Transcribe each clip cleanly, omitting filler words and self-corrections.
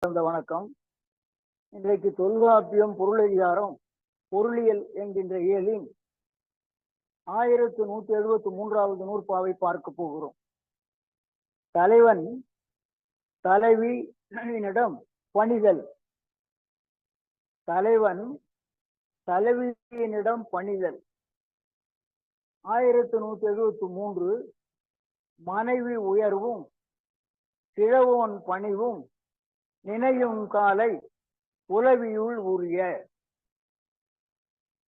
வணக்கம். இன்றைக்கு தொல்காப்பியம் பொருளதிகாரம் பொருளியல் என்கின்ற இயலின் 1173வது நூற்பாவை பார்க்க போகிறோம். தலைவன் தலைவியினிடம் பணிதல். தலைவன் தலைவியினிடம் பணிதல். 1173 மனைவி உயர்வும் கிழவோன் பணிவும் நினையும் காலை புலவியுள் உரிய.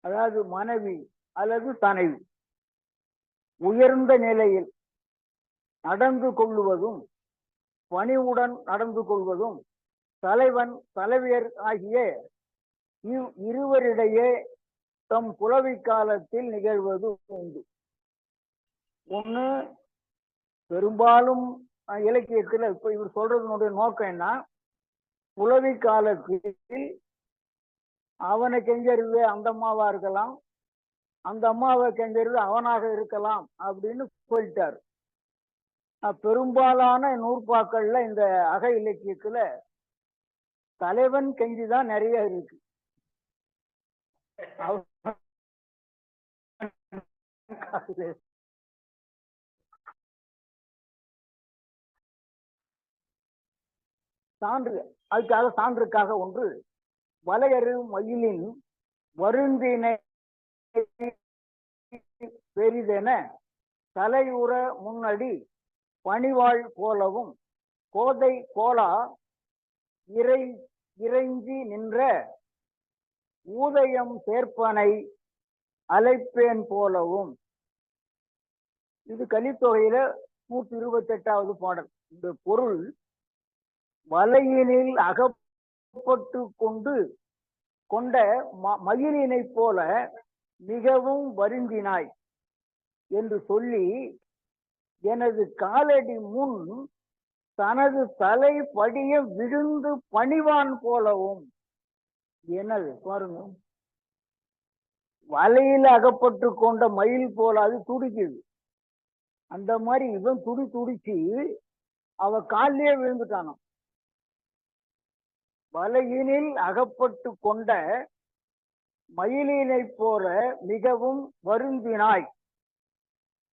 அதாவது மனைவி அல்லது தனைவி உயர்ந்த நிலையில் நடந்து கொள்வதும் பணிவுடன் நடந்து கொள்வதும் தலைவன் தலைவியர் ஆகிய இருவரிடையே தம் புலவி காலத்தில் நிகழ்வது உண்டு. ஒண்ணு, பெரும்பாலும் இலக்கியத்தில் இப்ப இவர் சொல்றதனுடைய நோக்கம் என்ன, புலவி காலத்தில் அவனை கெஞ்சறிவு அந்த அம்மாவா இருக்கலாம், அந்த அம்மாவை கெஞ்சறிவு அவனாக இருக்கலாம் அப்படின்னு சொல்லிட்டார். பெரும்பாலான நூற்பாக்கள்ல இந்த அக இலக்கியத்துல தலைவன் கெஞ்சிதான் நிறைய இருக்கு. சான்று, அதுக்காக சான்றுக்காக ஒன்று, வலையறு மயிலின் வருந்தினை பெரிதென தலையுற முன்னடி பணிவாள் போலவும் கோதை கோலா இறைஞ்சி நின்ற ஊதயம் சேர்ப்பனை அழைப்பேன் போலவும். இது கலித்தொகையில 128வது பாடல். இந்த பொருள், வலையினில் அகப்பட்டு கொண்ட மயிலினை போல மிகவும் வருந்தினாய் என்று சொல்லி எனது காலடி முன் தனது தலை படிய விழுந்து பணிவான் போலவும். எனது பாருங்க, வலையில் அகப்பட்டு கொண்ட மயில் போல அது துடிக்குது. அந்த மாதிரி இவன் துடிச்சு அவ காலிலே விழுந்துட்டானாம். வலையினில் அகப்பட்டு கொண்ட மயிலினை போல மிகவும் வருந்தினாய்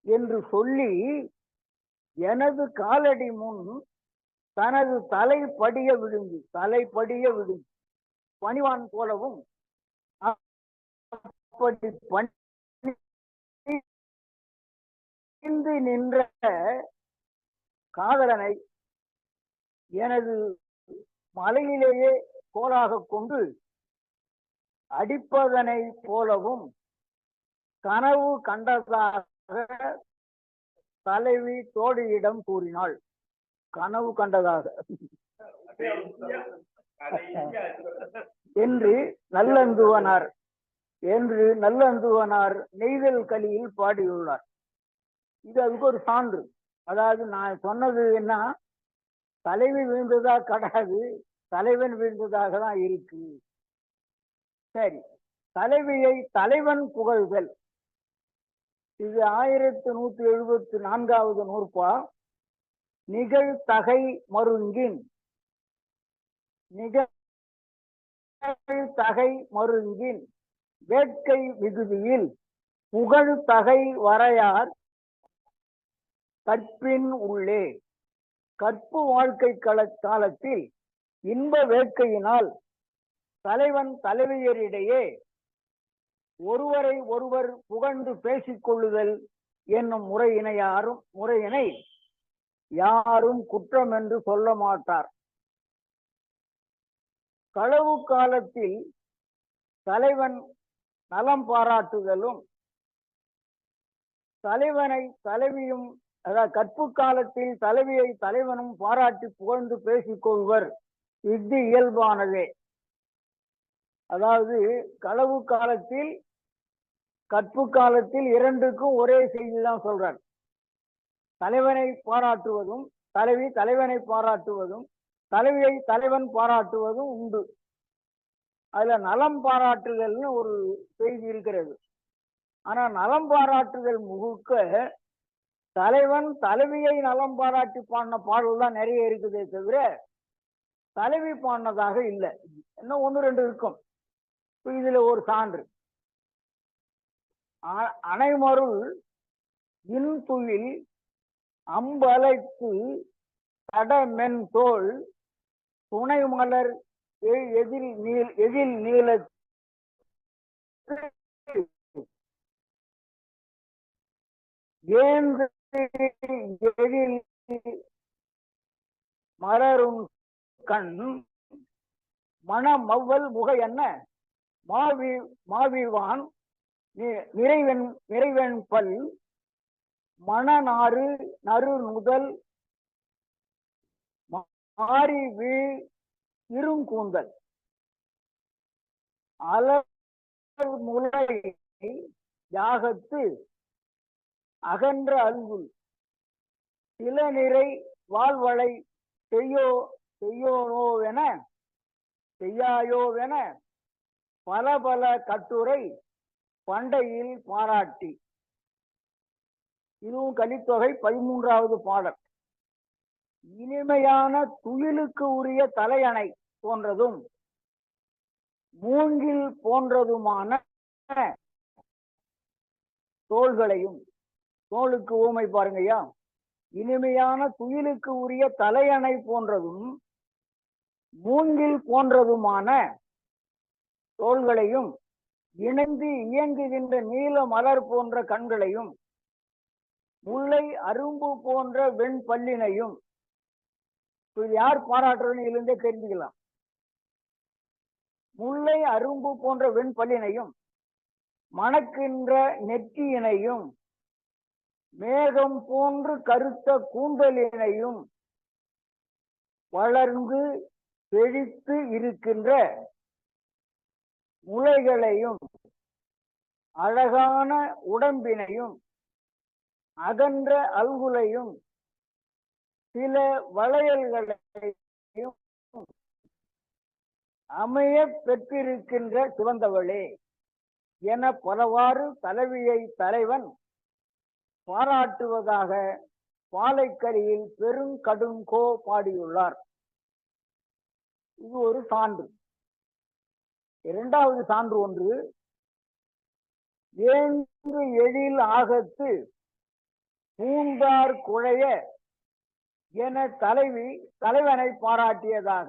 என்று சொல்லி எனது காலடி முன் தனது தலை படிய விழுந்து பணிவான் போலவும் அப்படி பணிந்து நின்ற காதலனை எனது மலையிலேயே கோலாக கொண்டு அடிப்பதனை போலவும் கனவு கண்டதாக தலைவி தோழியிடம் கூறினாள். கனவு கண்டதாக என்று நல்லந்துவனார் நெய்தல் கலியில் பாடியுள்ளார். இது அதுக்கு ஒரு சான்று. அதாவது நான் சொன்னது என்ன, தலைவி வீழ்ந்ததா கிடையாது, தலைவன் வீழ்ந்ததாக தான் இருக்கு. சரி, தலைவியை தலைவன் புகழ்தல். இது 1174வது நூற்பா. நிகழ்தகை மருங்கின் வேட்கை விகுதியில் புகழ்தகை வரையார் கற்பின் உள்ளே. கற்பு வாழ்க்கை காலத்தில் இன்ப வேட்கையினால் தலைவன் தலைவியரிடையே ஒருவரை ஒருவர் புகழ்ந்து பேசிக் கொள்ளுதல் என்னும் முறையினை யாரும் குற்றம் என்று சொல்ல மாட்டார். களவு காலத்தில் தலைவன் நலம் பாராட்டுதலும் தலைவியும், அதாவது கற்பு காலத்தில் தலைவியை தலைவனும் பாராட்டி புகழ்ந்து பேசிக் கொள்வர். இது இயல்பானதே. அதாவது களவு காலத்தில் கற்பு காலத்தில் இரண்டுக்கும் ஒரே செய்திதான் சொல்றார். தலைவனை பாராட்டுவதும் தலைவனை பாராட்டுவதும் தலைவியை தலைவன் பாராட்டுவதும் உண்டு. அதுல நலம் பாராட்டுதல்னு ஒரு செய்தி இருக்கிறது. ஆனா நலம் பாராட்டுதல் முழுக்க தலைவன் தலைவியை நலம் பாராட்டி பாடின பாடல் தான் நிறைய இருக்குதே தவிர தலைவி பாடினதாக இல்லை. இன்னும் ஒன்று ரெண்டு இருக்கும். இதுல ஒரு சான்று. அனைமருள் இன்துயில் அம்பலைக்கு கடமென் தோல் துணை மலர் எதில் நீல ஏந்து எதில் மலரும் கண் மணமவ்வல் முக என்ன மாவிவான் நிறைவென் பல் மணநாறு நறு முதல் மாறி வீழ் இருங்கூந்தல் அலமுலை யாகத்து அகன்ற அல்குல் சில நிறை வாழ்வளை செய்யாயோவென பல பல கட்டுரை பண்டையில் பாராட்டி. இதுவும் கலித்தொகை 13வது பாடல். இனிமையான துயிலுக்கு உரிய தலையணை போன்றதும் மூங்கில் போன்றதுமான தோள்களையும், தோளுக்கு ஊமை பாருங்கய்யா, இனிமையான துயிலுக்கு உரிய தலையணை போன்றதும் மூங்கில் போன்றதுமான தோள்களையும் இணைந்து இயங்குகின்ற நீல மலர் போன்ற கண்களையும் முல்லை அரும்பு போன்ற வெண் பல்லினையும் யார் பாராட்டுறதுன்னு இதுலேருந்தே தெரிஞ்சுக்கலாம். முல்லை அரும்பு போன்ற வெண் பல்லினையும் மணக்கின்ற நெற்றியினையும் மேகம் போன்று கருத்த கூந்தலினையும் வளர்ந்து செழித்து இருக்கின்ற முளைகளையும் அழகான உடம்பினையும் அகன்ற அல்குலையும் சில வளையல்களையும் அமைய பெற்றிருக்கின்ற சிவந்தவளே என பலவாறு தலைவியை தலைவன் பாராட்டுவதாக பாலைக்கரியில் பெருங்கடுங்கோ பாடியுள்ளார். இது ஒரு சான்று. இரண்டாவது சான்று ஒன்று. ஏந்து எழில் ஆகத்து பூந்தார் குழைய என தலைவனை பாராட்டியதாக.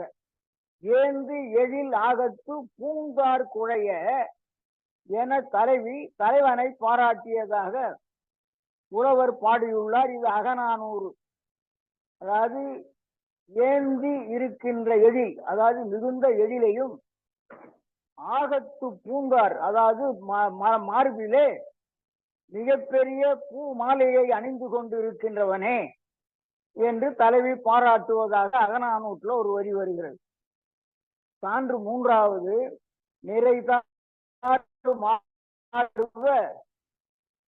ஏந்து எழில் ஆகத்து பூந்தார் குழைய என தலைவனை பாராட்டியதாக புலவர் பாடியுள்ளார். இது அகநானூறு. அதாவது ஏந்தி இருக்கின்ற எழில், அதாவது மிகுந்த எழிலையும், ஆகத்து பூந்தார், அதாவது மார்பிலே மிகப்பெரிய பூ மாலையை அணிந்து கொண்டு இருக்கின்றவனே என்று தலைவி பாராட்டுவதாக அகநானூற்றுல ஒரு வரி வருகிறது. சான்று மூன்றாவது. நிறைதார்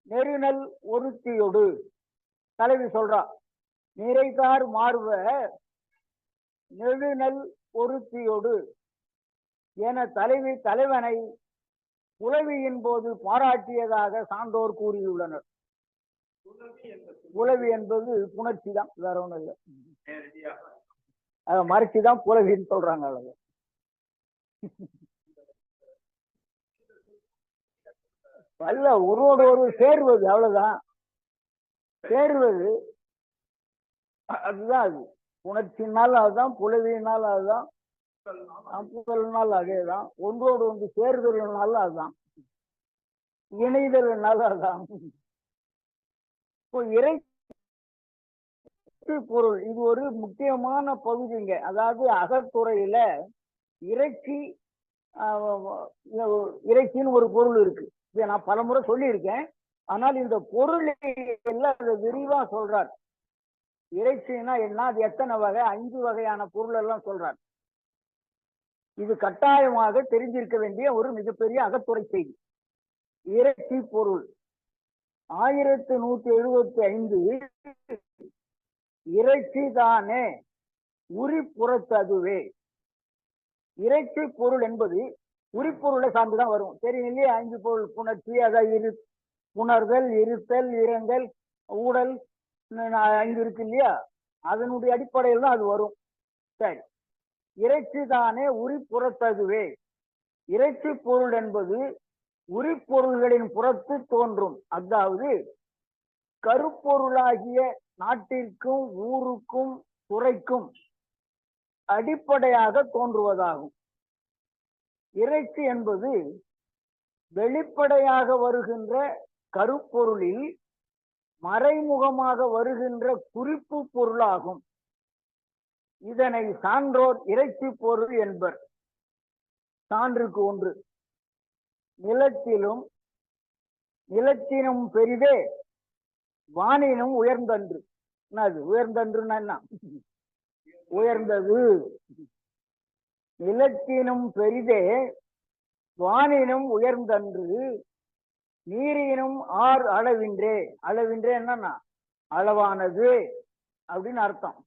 நெருநல் ஒருத்தியோடு தலைவி சொல்றா. நிறைதார் மார்வ நெடுநல் ஒருத்தியோடு என தலைவனை புலவியின் போது பாராட்டியதாக சான்றோர் கூறியுள்ளனர். புலவி என்பது புணர்ச்சி தான், வேற ஒண்ணும் இல்லை. மறைச்சிதான் புலவின்னு சொல்றாங்க. அவ்வளவு அல்ல, ஒருவோடு ஒரு சேர்வது, அவ்வளவுதான். சேர்வது அதுதான். அது புணர்ச்சினால் அதுதான், புலவியினால் அதுதான், புகழ்னால் அதேதான், ஒன்றோடு ஒன்று சேர்தல்னால அதுதான், இணைதல்னால அதுதான். இறைச்சி பொருள் இது ஒரு முக்கியமான பகுதிங்க. அதாவது அகத்துறையில இறைச்சின்னு ஒரு பொருள் இருக்கு. இதை நான் பலமுறை சொல்லியிருக்கேன். ஆனால் இந்த பொருளை எல்லாம் அதை விரிவா சொல்றார். இறைச்சின்னா என்ன, அது எத்தனை வகை, 5 வகையான பொருள் எல்லாம் சொல்றார். இது கட்டாயமாக தெரிஞ்சிருக்க வேண்டிய ஒரு மிகப்பெரிய அகத்துறை செய்தி. இறைச்சி பொருள் 1175 இறைச்சி தானே உரிப்புறத்ததுவே. இறைச்சி பொருள் என்பது உரிப்பொருளை சார்ந்துதான் வரும். தெரியும் இல்லையா? 5 பொருள்: புணர்ச்சி, அதாவது புணர்தல், இருத்தல், இறங்கல், ஊடல், 5 இருக்கு இல்லையா? அதனுடைய அடிப்படையில் தான் அது வரும். சரி, இறைச்சிதானே உரிப்புறத்ததுவே. இறைச்சி பொருள் என்பது உரிப்பொருள்களின் புறத்து தோன்றும், அதாவது கருப்பொருளாகிய நாட்டிற்கும் ஊருக்கும் துறைக்கும் அடிப்படையாக தோன்றுவதாகும். இறைச்சி என்பது வெளிப்படையாக வருகின்ற கருப்பொருளில் மறைமுகமாக வருகின்ற குறிப்பு பொருளாகும். இதனை சான்றோர் இறைச்சி பொருள் என்பர். சான்றுக்கு ஒன்று. நிலத்தினும் பெரிதே வானினும் உயர்ந்தன்று. என்னது உயர்ந்தன்றுன்னா என்ன? உயர்ந்தது. நிலத்தினும் பெரிதே வானினும் உயர்ந்தன்று, நீரினும் ஆர் அளவின்றே. அளவின்றே என்னன்னா அளவானது அப்படின்னு அர்த்தம்.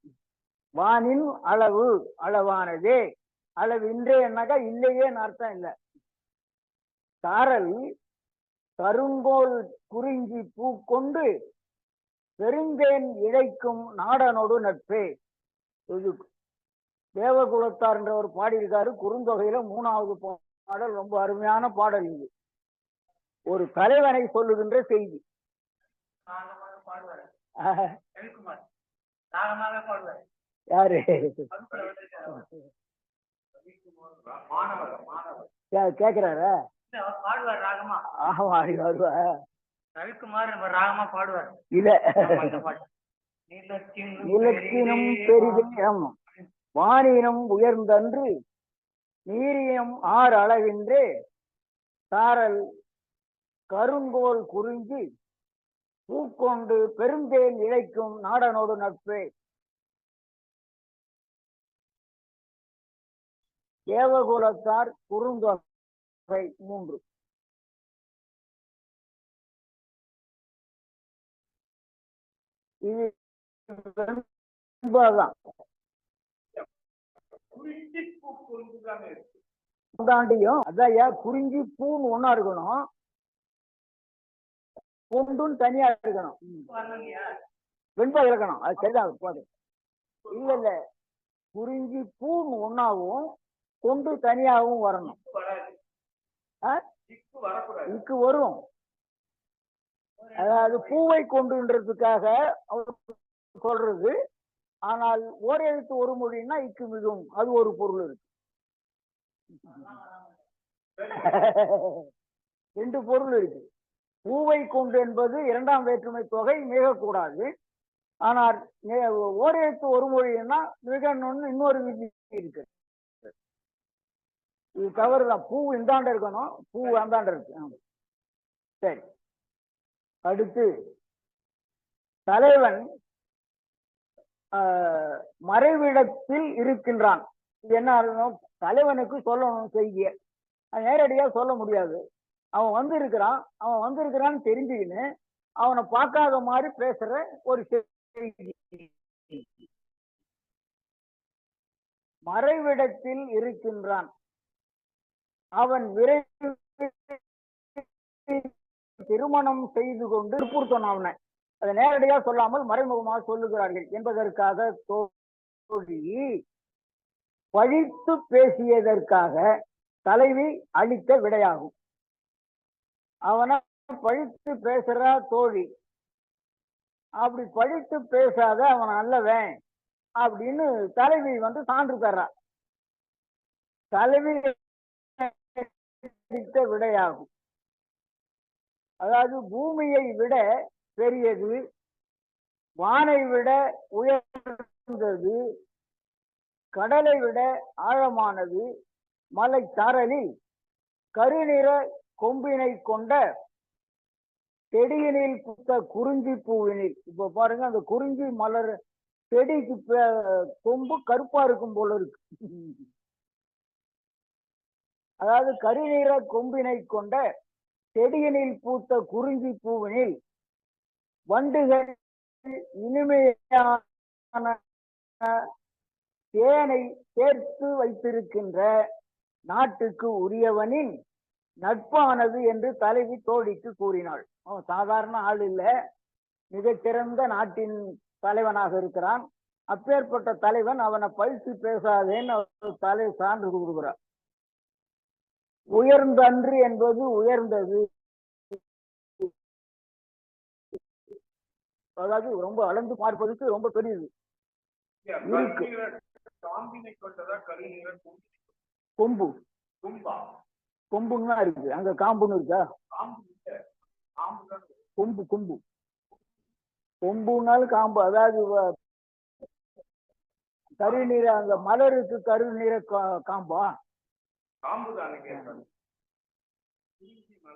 வானின் அளவு அளவானதே, அளவின்றே என்னாக்கா இல்லையேன்னு அர்த்தம் இல்லை. சாரல் கருங்கோல் குறிஞ்சி பூ கொண்டு பெருந்தேன் இழைக்கும் நாடனோடு நட்பே. இது தேவகுலத்தார் என்றவர் பாடியிருக்காரு. குறுந்தொகையில 3வது பாடல். ரொம்ப அருமையான பாடல் இது. ஒரு தலைவனை சொல்லுகின்ற செய்தி. யாரு கேக்குறாரு? இல்ல, நிலத்தினும் பெரிதே வானினும் உயர்ந்தன்று, நீரினும் ஆறு அளவின்றே, சாரல் கருங்கோல் குறிஞ்சி பூக்கொண்டு பெருந்தேன் இழைக்கும் நாடனோடு நட்பே. தேவகுலத்தார் குறுந்தொகை 3. இது அதான் குறிஞ்சி பூன்னு ஒன்னா இருக்கணும், கொண்டுன்னு தனியா இருக்கணும். வெண்பா இருக்கணும். அது சரிதான் போது. இல்ல இல்ல, குறிஞ்சி பூன்னு ஒன்னாவும் கொண்டு தனியாகவும் வரணும். இக்கு வரும். அதாவது பூவை கொண்டுன்றதுக்காக சொல்றது. ஆனால் ஓரெழுத்து ஒரு மொழின்னா இக்கு மிகும், அது ஒரு பொருள் இருக்கு. 2 பொருள் இருக்கு. பூவை கொண்டு என்பது 2ஆம் வேற்றுமை தொகை மிகக்கூடாது. ஆனால் ஓரெழுத்து ஒரு மொழின்னா மிகணும்னு இன்னொரு விதி இருக்கு. இது தவறுதான். பூ இந்தாண்ட இருக்கணும், பூ அந்தாண்ட இருக்கு. சரி. அடுத்து தலைவன் மறைவிடத்தில் இருக்கின்றான். இது என்ன அர்த்தம்? தலைவனுக்கு சொல்லணும் செய்திய, நேரடியா சொல்ல முடியாது. அவன் வந்திருக்கிறான்னு தெரிஞ்சுக்கின்னு அவனை பார்க்காத மாதிரி பேசுற ஒரு செய்தி. மறைவிடத்தில் இருக்கின்றான், அவன் விரைவில் திருமணம் செய்து கொண்டு பூர்த்தன். அவனை அதை நேரடியா சொல்லாமல் மறைமுகமாக சொல்லுகிறார்கள் என்பதற்காக தோழி பழித்து பேசியதற்காக தலைவி அளித்த விடையாகும். அவனை பழித்து பேசுறா தோழி. அப்படி பழித்து பேசாத அவன் நல்லவன் அப்படின்னு தலைவி சான்று தர்றா. தலைவி அளித்த விடையாகும். அதாவது பூமியை விட பெரியது, வானை விட உயர்ந்தது, கடலை விட ஆழமானது, மலை சாரலில் கருநிற கொம்பினை கொண்ட செடியினில் பூத்த குறிஞ்சி பூவினில். இப்ப பாருங்க, அந்த குறிஞ்சி மலர் செடிக்கு கொம்பு கருப்பா இருக்கும் போல இருக்கு. அதாவது கருநிற கொம்பினை கொண்ட செடியினில் பூத்த குறிஞ்சி பூவினில் வண்டுகள் இனிமையான தேனை சேர்த்து வைத்திருக்கின்ற நாட்டுக்கு உரியவனின் நட்பானது என்று தலைவி தோழிக்கு கூறினாள். அவன் சாதாரண ஆள் இல்ல, மிகச்சிறந்த நாட்டின் தலைவனாக இருக்கிறான். அப்பேற்பட்ட தலைவன் அவனை பழித்து பேசாதேன்னு தலை சான்று கொடுக்குறார். உயர்ந்தன்று என்பது உயர்ந்தது, அதாவது ரொம்ப அளந்து பார்ப்பதற்கு ரொம்ப பெரியது. கொம்பு கொம்புன்னா இருக்கு, அங்க காம்புன்னு இருக்கா? கொம்பு கொம்பு கொம்புனாலும் காம்பு, அதாவது கருநீர அந்த மலருக்கு கருநீர காம்பா?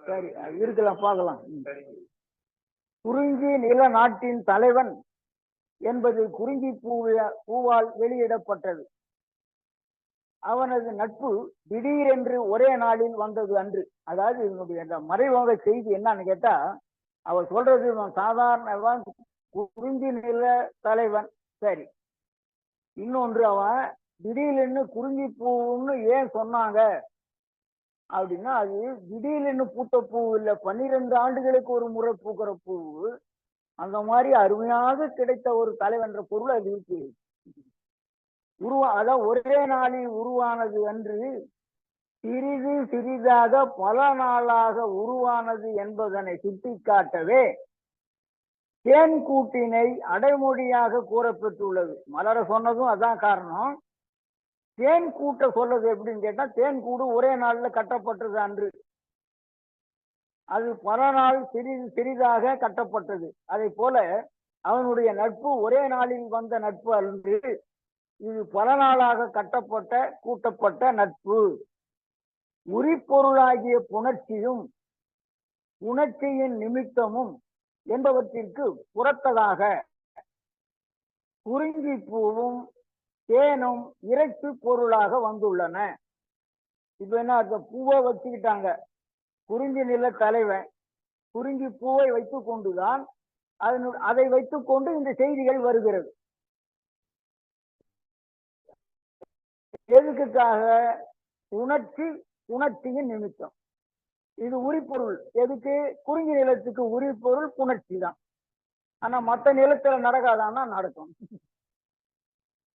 சரி, இருக்கலாம், பார்க்கலாம். குறிஞ்சி நில நாட்டின் தலைவன் என்பது குறிஞ்சி பூவால் வெளியிடப்பட்டது. அவனது நட்பு திடீரென்று ஒரே நாளில் வந்தது அன்று. அதாவது இதனுடைய மறைமுக செய்தி என்னன்னு கேட்டா, அவர் சொல்றது சாதாரண குறிஞ்சி நில தலைவன். சரி, இன்னொன்று அவன் திடீர்னு குறிஞ்சி பூன்னு ஏன் சொன்னாங்க அப்படின்னா, அது திடீர்னு பூத்த பூ இல்லை, 12 ஆண்டுகளுக்கு ஒரு முறை பூக்கிற பூ. அந்த மாதிரி அருமையாக கிடைத்த ஒரு தலைவன்ற பொருள் அது இருக்கு. அதான் ஒரே நாளில் உருவானது அன்று, சிறிது சிறிதாக பல நாளாக உருவானது என்பதனை சுட்டிக்காட்டவே தேன் கூட்டினை அடைமொழியாக கூறப்பெற்றுள்ளது. மலர சொன்னதும் அதான் காரணம். தேன் கூட்ட சொல்றது எப்படின்னு கேட்டா, தேன் கூடு ஒரே நாள்ல கட்டப்பட்டது அன்று, அது பல நாள் சிறிது சிறிதாக கட்டப்பட்டது. அதை போல அவனுடைய நட்பு ஒரே நாளில் வந்த நட்பு அன்று, இது பல நாளாக கட்டப்பட்ட கூட்டப்பட்ட நட்பு. உரிப்பொருளாகிய புணர்ச்சியும் புணர்ச்சியின் நிமித்தமும் என்பவற்றிற்கு புறத்ததாக குறிஞ்சி பூவும் தேனும் இறைச்சி பொருளாக வந்துள்ளன. இப்ப என்ன, அந்த பூவை வச்சுக்கிட்டாங்க, குறிஞ்சி நில தலைவன் குறிஞ்சி பூவை வைத்துக் கொண்டுதான் அதை வைத்துக் கொண்டு இந்த செய்திகள் வருகிறது. எதுக்காக? புணர்ச்சியின் நிமித்தம். இது உரிப்பொருள். எதுக்கு? குறிஞ்சி நிலத்துக்கு உரிப்பொருள் புணர்ச்சி தான். ஆனா மற்ற நிலத்துல நடக்காதான்னா நடக்கும்.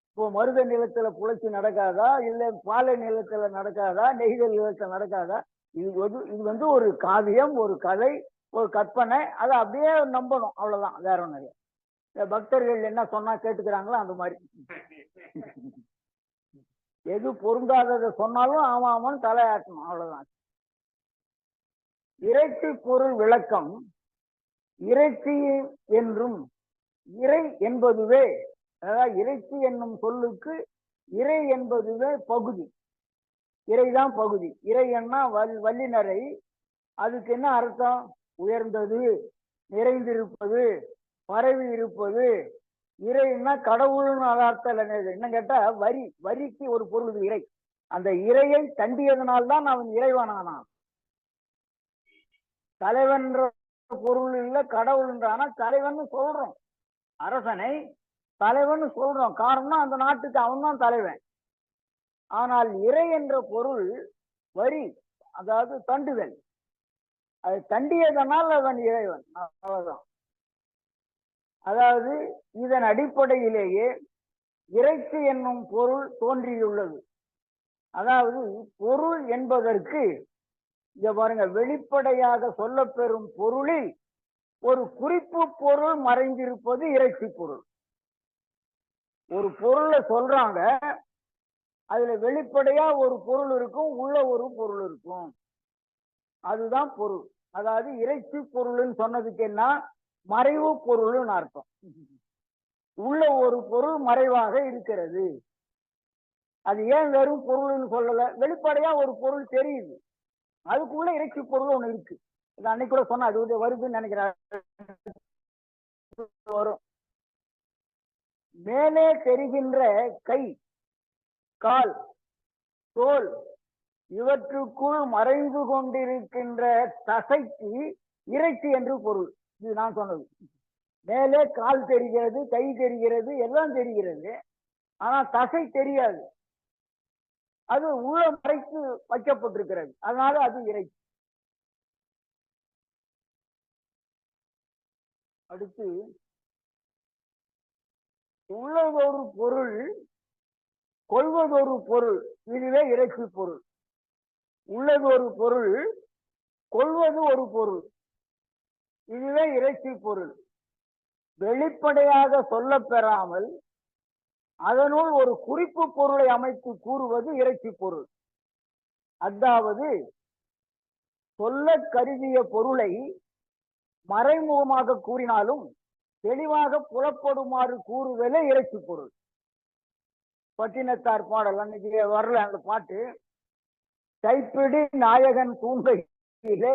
இப்போ மருத நிலத்துல புழைச்சி நடக்காதா, இல்ல பாலை நிலத்துல நடக்காதா, நெய்தல் நிலத்துல நடக்காதா? இது ஒரு காவியம், ஒரு கதை, ஒரு கற்பனை. அதை அப்படியே நம்பணும், அவ்வளவுதான், வேற ஒண்ணு இல்லை. இந்த பக்தர்கள் என்ன சொன்னா கேட்டுக்கிறாங்களோ அந்த மாதிரி. எது பொருந்தாததை சொன்னாலும் ஆமா ஆமான்னு தலையாட்டணும், அவ்வளவுதான். இறைச்சி பொருள் விளக்கம். இறைச்சி என்றும் இறை என்பதுவே, அதாவது இறைச்சி என்னும் சொல்லுக்கு இறை என்பதுவே பகுதி. இறைதான் பகுதி. இறை என்ன வல்லினரை, அதுக்கு என்ன அர்த்தம்? உயர்ந்தது, நிறைந்திருப்பது, பரவி இருப்பது. இறைன்னா கடவுள்னு அர்த்தம் இல்லை. என்ன கேட்டா, வரிக்கு ஒரு பொருள் இறை. அந்த இறையை தண்டியதனால்தான் அவன் இறைவனானான். தலைவன்ற பொருள் இல்ல, கடவுள்ன்றானா தலைவன் சொல்றோம். அரசனை தலைவன் சொல்றோம், காரணம் அந்த நாட்டுக்கு அவன் தான் தலைவன். ஆனால் இறை என்ற பொருள் வரி, அதாவது தண்டுதல். அது தண்டியதனால் அவன் இறைவன், அவ்வளவுதான். அதாவது இதன் அடிப்படையிலேயே இறைச்சி என்னும் பொருள் தோன்றியுள்ளது. அதாவது பொருள் என்பதற்கு இங்க பாருங்க, வெளிப்படையாக சொல்லப்பெறும் பொருளில் ஒரு குறிப்பு பொருள் மறைந்திருப்பது இறைச்சி பொருள். ஒரு பொருளை சொல்றாங்க, அதுல வெளிப்படையா ஒரு பொருள் இருக்கும், உள்ள ஒரு பொருள் இருக்கும், அதுதான் பொருள். அதாவது இறைச்சி பொருள்னு சொன்னதுக்கு என்ன, மறைவு பொருள்னு அர்த்தம். உள்ள ஒரு பொருள் மறைவாக இருக்கிறது. அது ஏன் வெறும் பொருள்னு சொல்லல? வெளிப்படையா ஒரு பொருள் தெரியுது, அதுக்குள்ள இறைச்சி பொருள் ஒண்ணு இருக்கு. இது அன்னைக்கு கூட சொன்னா, அது வருதுன்னு நினைக்கிறேன். வரும். மேலே தெரிகின்ற கை, கால், தோல் இவற்றுக்குள் மறைந்து கொண்டிருக்கின்ற தசைக்கு இறைச்சி என்று பொருள். இது நான் சொன்னது. மேலே கால் தெரிகிறது, கை தெரிகிறது, எல்லாம் தெரிகிறது, ஆனா தசை தெரியாது. அது உள்ள மறைத்து வைக்கப்பட்டிருக்கிறது, அதனால அது இறைச்சி. அடுத்து உள்ளதொரு பொருள், கொள்வதொரு பொருள், இதுவே இறைச்சி பொருள். உள்ளதொரு பொருள், கொள்வது ஒரு பொருள், இதுவே இறைச்சி பொருள். வெளிப்படையாக சொல்ல பெறாமல் அதனுள் ஒரு குறிப்பு பொருளை அமைத்து கூறுவது இறைச்சி பொருள். அதாவது சொல்ல கருதிய பொருளை மறைமுகமாக கூறினாலும் தெளிவாக புலப்படுமாறு கூறுதலே இறைச்சி பொருள். பட்டினத்தார் பாடல், அன்னைக்கு வரல அந்த பாட்டு. கைப்பிடி நாயகன் தூங்கையிலே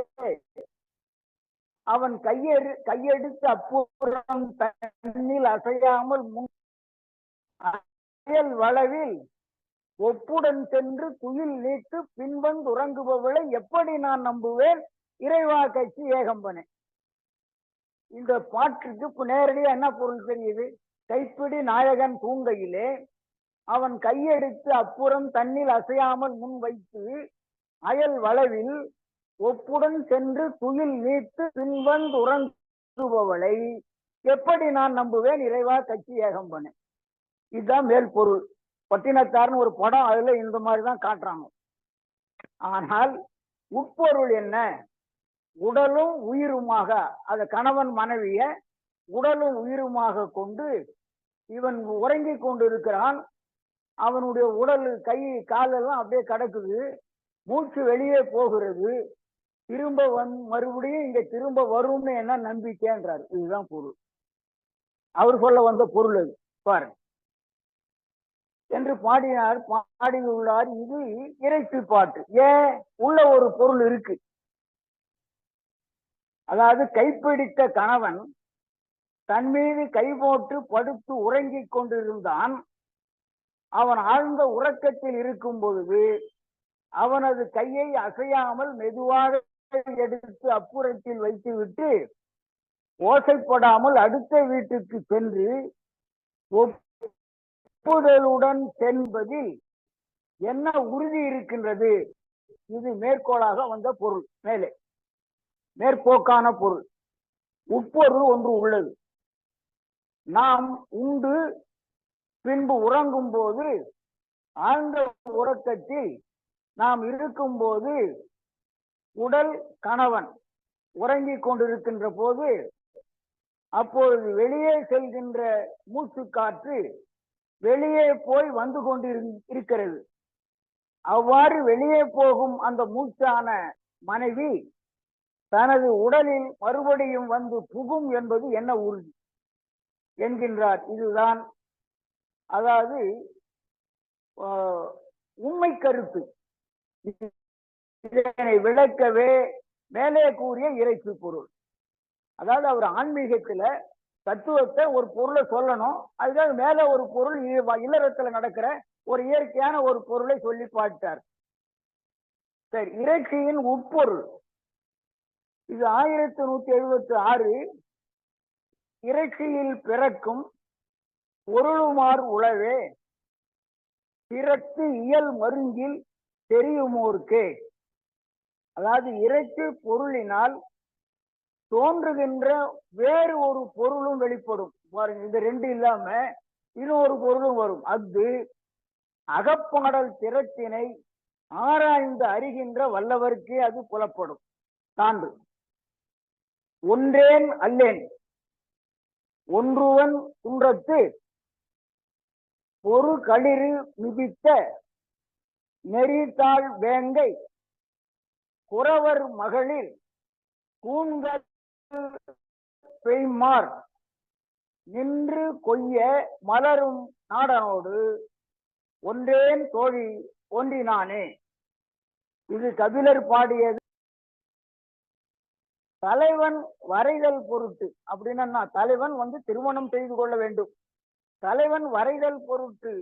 அவன் கையெடுத்து அப்புறம் தண்ணில் அசையாமல் அயல் வளவில் ஒப்புடன் சென்று துயில் நீட்டு பின்வந்து உறங்குபவளை எப்படி நான் நம்புவேன் இறைவா கட்சி ஏகம்பனே. இந்த பாட்டுக்கு இப்ப நேரடியா என்ன பொருள் தெரியுது? கைப்பிடி நாயகன் தூங்கையிலே அவன் கையெடுத்து அப்புறம் தண்ணில் அசையாமல் முன் வைத்து அயல் வளவில் ஒப்புடன் சென்று துயில் நீட்டு பின்வந்து உறங்குபவளை எப்படி நான் நம்புவேன் இறைவா கட்சி ஏகம்பனே. இதுதான் மேல் பொருள். பட்டினத்தார்னு ஒரு படம், அதுல இந்த மாதிரிதான் காட்டுறாங்க. ஆனால் உட்பொருள் என்ன? உடலும் உயிருமாக, அத கணவன் மனைவிய உடலும் உயிருமாக கொண்டு இவன் உறங்கி கொண்டிருக்கிறான். அவனுடைய உடல், கை, காலெல்லாம் அப்படியே கிடக்குது. மூச்சு வெளியே போகிறது. திரும்ப மறுபடியும் இங்க திரும்ப வரும்னு என்ன நம்பிக்கைன்றார். இதுதான் பொருள். அவர் சொல்ல வந்த பொருள் அது பாருங்க என்று பாடினார், பாடியுள்ளார். இது இறைச்சி பாட்டு. ஏன்? உள்ள ஒரு பொருள் இருக்கு. அதாவது கைப்பிடித்த கணவன் தன் மீது கை போட்டு படுத்து உறங்கிக் கொண்டிருந்தான். அவன் ஆழ்ந்த உறக்கத்தில் இருக்கும் பொழுது அவனது கையை அசையாமல் மெதுவாக எடுத்து அப்புறத்தில் வைத்துவிட்டு ஓசைப்படாமல் அடுத்த வீட்டுக்கு சென்று ஒப்புதலுடன் சென்பதில் என்ன உறுதி இருக்கின்றது? இது மேற்கோளாக வந்த பொருள். மேலே மேற்போக்கான பொருள். உட்பொருள் ஒன்று உள்ளது. நாம் உண்டு பின்பு உறங்கும் போது, ஆழ்ந்த உறக்கத்தில் நாம் இருக்கும் போது, உடல் கணவன் உறங்கிக் கொண்டிருக்கின்ற போது, அப்பொழுது வெளியே செல்கின்ற மூச்சு காற்று வெளியே போய் வந்து கொண்டிருக்கிறது. அவ்வாறு வெளியே போகும் அந்த மூச்சான மனைவி தனது உடலில் மறுபடியும் வந்து புகும் என்பது என்ன உறுதி என்கின்றார். இதுதான் அதாவது உண்மை கருத்து. இதனை விளக்கவே மேலே கூறிய இறைச்சி பொருள். அதாவது அவர் ஆன்மீகத்துல தத்துவத்தை ஒரு பொருளை சொல்லணும், அதுக்காக மேல ஒரு பொருள், இல்லறத்துல நடக்கிற ஒரு இயற்கையான ஒரு பொருளை சொல்லி பாட்டார். சரி, இறைச்சியின் உட்பொருள் இது 1176. இறைச்சியில் பிறக்கும் பொருளுமார் உளவே பிறத்து இயல் மருங்கில் தெரியுமோர்க்கே. அதாவது இறைச்சி பொருளினால் தோன்றுகின்ற வேறு ஒரு பொருளும் வெளிப்படும். பாருங்க, இந்த ரெண்டு இல்லாம இன்னொரு பொருளும் வரும். அது அகப்பாடல் திறத்தினை ஆராய்ந்து அறிகின்ற வல்லவர்க்கே அது புலப்படும். தாண்டு ஒன்றேன் அல்லேன் ஒன்றுவன் குன்றத்து ஒரு களிறு மிதித்த நெறித்தாள் வேங்கை குறவர் மகளிர் கூந்தல் பெய்மார் நின்று கொய்ய மலரும் நாடனோடு ஒன்றேன் தோழி ஒன்றினானே. இது கபிலர் பாடியது. தலைவன் வரைதல் பொருட்டு அப்படின்னா தலைவன் திருமணம் செய்து கொள்ள வேண்டும். தலைவன் வரைதல் பொருட்டு,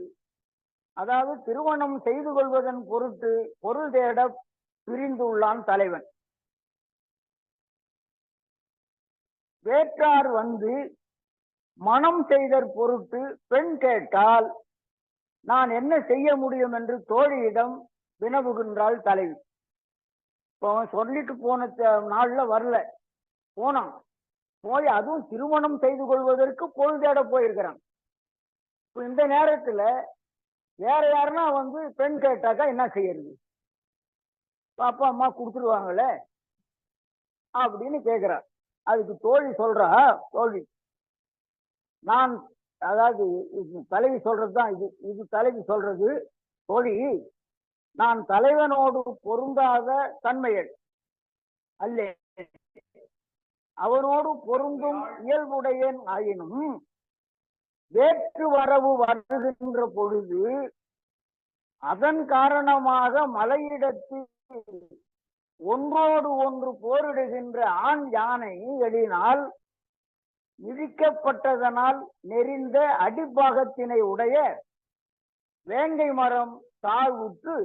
அதாவது திருமணம் செய்து கொள்வதன் பொருட்டு பொருள் தேட பிரிந்துள்ளான் தலைவன். வேற்றார் மனம் செய்தற் பொருட்டு பெண் கேட்டால் நான் என்ன செய்ய முடியும் என்று தோழியிடம் வினவுகின்றாள் தலைவி. இப்போ அவன் சொல்லிட்டு போன நாள்ல வரல, போனான். போய் அதுவும் திருமணம் செய்து கொள்வதற்கு பொருள் தேட போயிருக்கிறான். இந்த நேரத்துல வேற யாருன்னா பெண் கேட்டாக்கா என்ன செய்யறது? அப்பா அம்மா கொடுத்துருவாங்கல்ல அப்படின்னு கேக்குறா. அதுக்கு தோழி சொல்றா, தோழி நான், அதாவது தலைவி சொல்றதுதான் இது இது தலைவி சொல்றது. தோழி, நான் தலைவனோடு பொருந்தாத தன்மையல் அல்ல, அவனோடு பொருந்தும் இயல்புடையன் ஆயினும் வேற்று வரவு வருகின்ற பொழுது அதன் காரணமாக மலையிடத்தில் ஒன்றோடு ஒன்று போரிடுகின்ற ஆண் யானை எழினால் மிதிக்கப்பட்டதனால் நெறிந்த அடிப்பாகத்தினை உடைய வேங்கை மரம் தாழ்வுற்று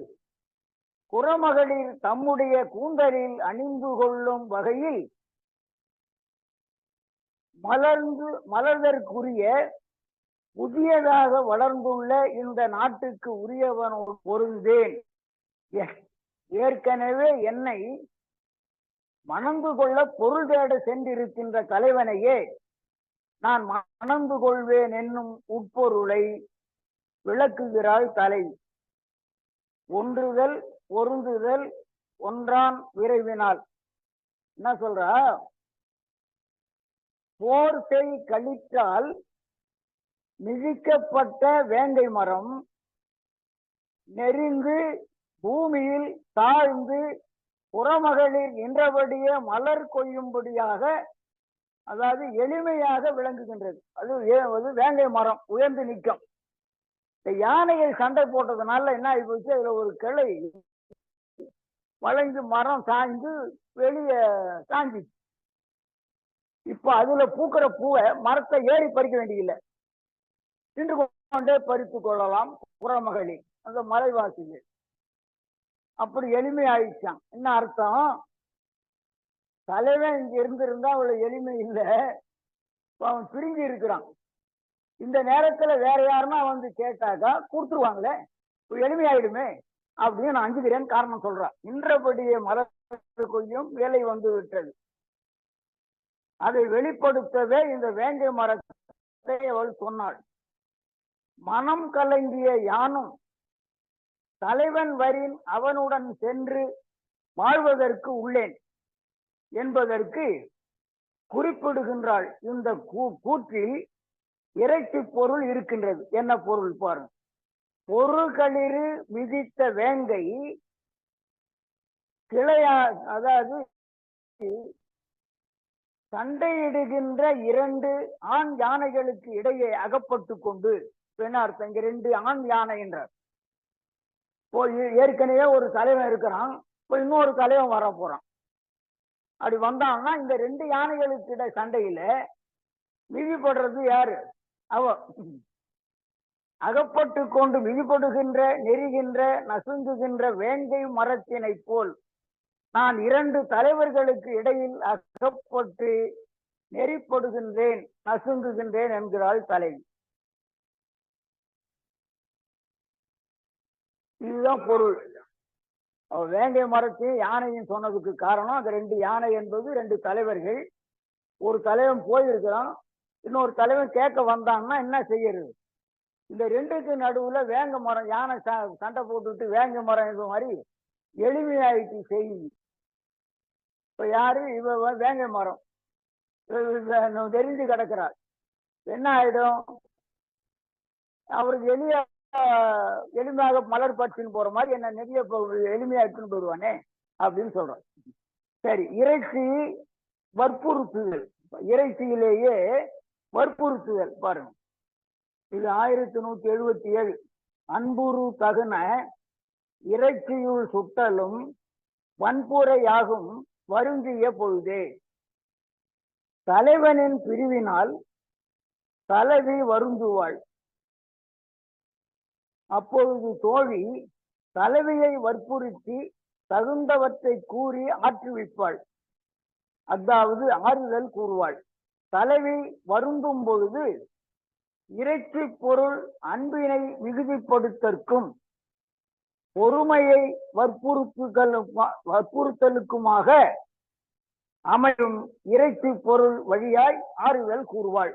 குறமகளிர் தம்முடைய கூந்தலில் அணிந்து கொள்ளும் வகையில் மலர்தற்குரிய புதியதாக வளர்ந்துள்ள இந்த நாட்டுக்கு உரியவனோடு பொருந்தேன். ஏற்கனவே என்னை மணந்து கொள்ள பொருள் தேட சென்றிருக்கின்ற தலைவனையே நான் மணந்து கொள்வேன் என்னும் உட்பொருளை விளக்குகிறாள் தலை. ஒன்றுதல் பொருந்துதல் ஒன்றான் விரைவினால். என்ன சொல்றா? போர் செய் கழித்தால் மிதிக்கப்பட்ட வேங்கை மரம் நெறிந்து பூமியில் தாழ்ந்து புறமகளிர் என்றபடியே மலர் கொய்யும்படியாக, அதாவது எளிமையாக விளங்குகின்றது. அது வேங்கை மரம் உயர்ந்து நிற்கும். இந்த யானையை சண்டை போட்டதுனால என்ன ஆகி போச்சு, அதுல ஒரு கிளை வளைஞ்சு மரம் சாய்ந்து வெளியே சாஞ்சிச்சு. இப்ப அதுல பூக்கிற பூவை மரத்தை ஏறி பறிக்க வேண்டியதில்லை, நின்று கொண்டே பறித்து கொள்ளலாம் புறமகளிர், அந்த மலைவாசிகள். அப்படி எளிமை ஆயிடுச்சான். என்ன அர்த்தம்? தலைவன் இங்க இருந்திருந்தா அவ்வளவு எளிமை இல்லை, அவன் பிரிஞ்சு இருக்கிறான். இந்த நேரத்துல வேற யாருன்னா கேட்டாக்கா கொடுத்துருவாங்களே, எளிமையாயிடுமே அப்படின்னு நான் அஞ்சுகிறேன் காரணம் சொல்றான். நின்றபடியே மலர் கொய்யும் வேலை விட்டது. அதை வெளிப்படுத்தவே இந்த வேங்கை மரத்தை அவள் சொன்னாள். மனம் கலங்கிய யானும் தலைவன் வரின் அவனுடன் சென்று வாழ்வதற்கு உள்ளேன் என்பதற்கு குறிப்பிடுகின்றாள். இந்த கூற்றில் இறைச்சி பொருள் இருக்கின்றது. என்ன பொருள் பாருங்க. பொருள்களிரு மிதித்த வேங்கை கிளையா, அதாவது சண்டையிடுகின்ற இரண்டு ஆண் யானைகளுக்கு இடையே அகப்பட்டு கொண்டு, அர்த்தம் இங்க ரெண்டு ஆண் யானை என்றார். ஏற்கனவே ஒரு தலைவன் இருக்கிறான், இப்போ இன்னொரு தலைவன் வர போறான். அப்படி வந்தான்னா இந்த ரெண்டு யானைகளுக்கு இட சண்டையில மிதிப்படுறது யாரு? அவ. அகப்பட்டு கொண்டு மிதிப்படுகின்ற நெறிகின்ற நசுங்குகின்ற வேங்கை மரத்தினை போல் நான் இரண்டு தலைவர்களுக்கு இடையில் அகப்பட்டு நெறிப்படுகின்றேன், நசுங்குகின்றேன் என்கிறாள் தலைவி. இதுதான் பொருள். வேங்கை மரத்தையும் யானையும் சொன்னதுக்கு காரணம், அந்த ரெண்டு யானை என்பது ரெண்டு தலைவர்கள். ஒரு தலைவன் போயிருக்கிறான், இன்னொரு தலைவன் கேட்க வந்தான்னா என்ன செய்யறது? இந்த ரெண்டுக்கு நடுவுல வேங்க மரம், யானை சண்டை போட்டுட்டு வேங்க மரம் இது மாதிரி எளிமையாயிட்டு செய்யுது. இப்ப யாரு? இவ வேங்கை மரம் தெரிஞ்சு கிடக்கிறார். என்ன ஆயிடும்? அவருக்கு எளிமையாக மலர் பற்றின்னு போற மாதிரி என்ன நெறிய எளிமையா எடுத்துன்னு போயிடுவானே அப்படின்னு சொல்றோம். சரி, இறைச்சி வற்புறுத்துதல். இறைச்சியிலேயே வற்புறுத்துதல் பாருங்க. இது 1177. அன்புறு தகுன இறைச்சியுள் சுட்டலும் வன்புறையாகும் வருந்திய பொழுதே தலைவனின் பிரிவினால் தலைவி வருந்துவாள். அப்பொழுது தோழி தலைவியை வற்புறுத்தி தகுந்தவற்றை கூறி ஆற்றுவிப்பாள், அதாவது ஆறுதல் கூறுவாள். தலைவி வருந்தும் பொழுது இறைச்சி பொருள் அன்பினை மிகுதிப்படுத்தற்கும் பொறுமையை வற்புறுத்தலுக்குமாக அமையும் இறைச்சி பொருள் வழியாய் ஆறுதல் கூறுவாள்.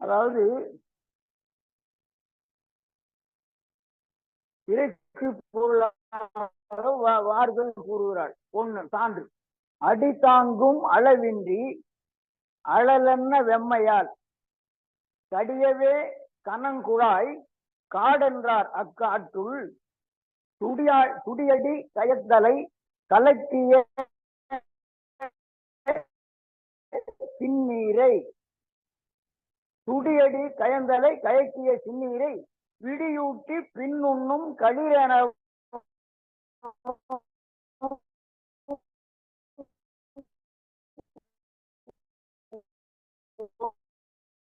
அதாவது இறைச்சி பொருளாக வார்கள் கூறுகிறாள். ஒண்ணு சான்று. அடி தாங்கும் அளவின்றி அழலென்ன வெம்மையால் கடியவே கனங்குழாய் காடென்றார் அக்காட்டுள் துடியடி கயத்தலை கலக்கிய சின்னீரை துடியடி கயந்தலை கயக்கிய சின்னீரை விடியூட்டி பின்னுண்ணும் களிரென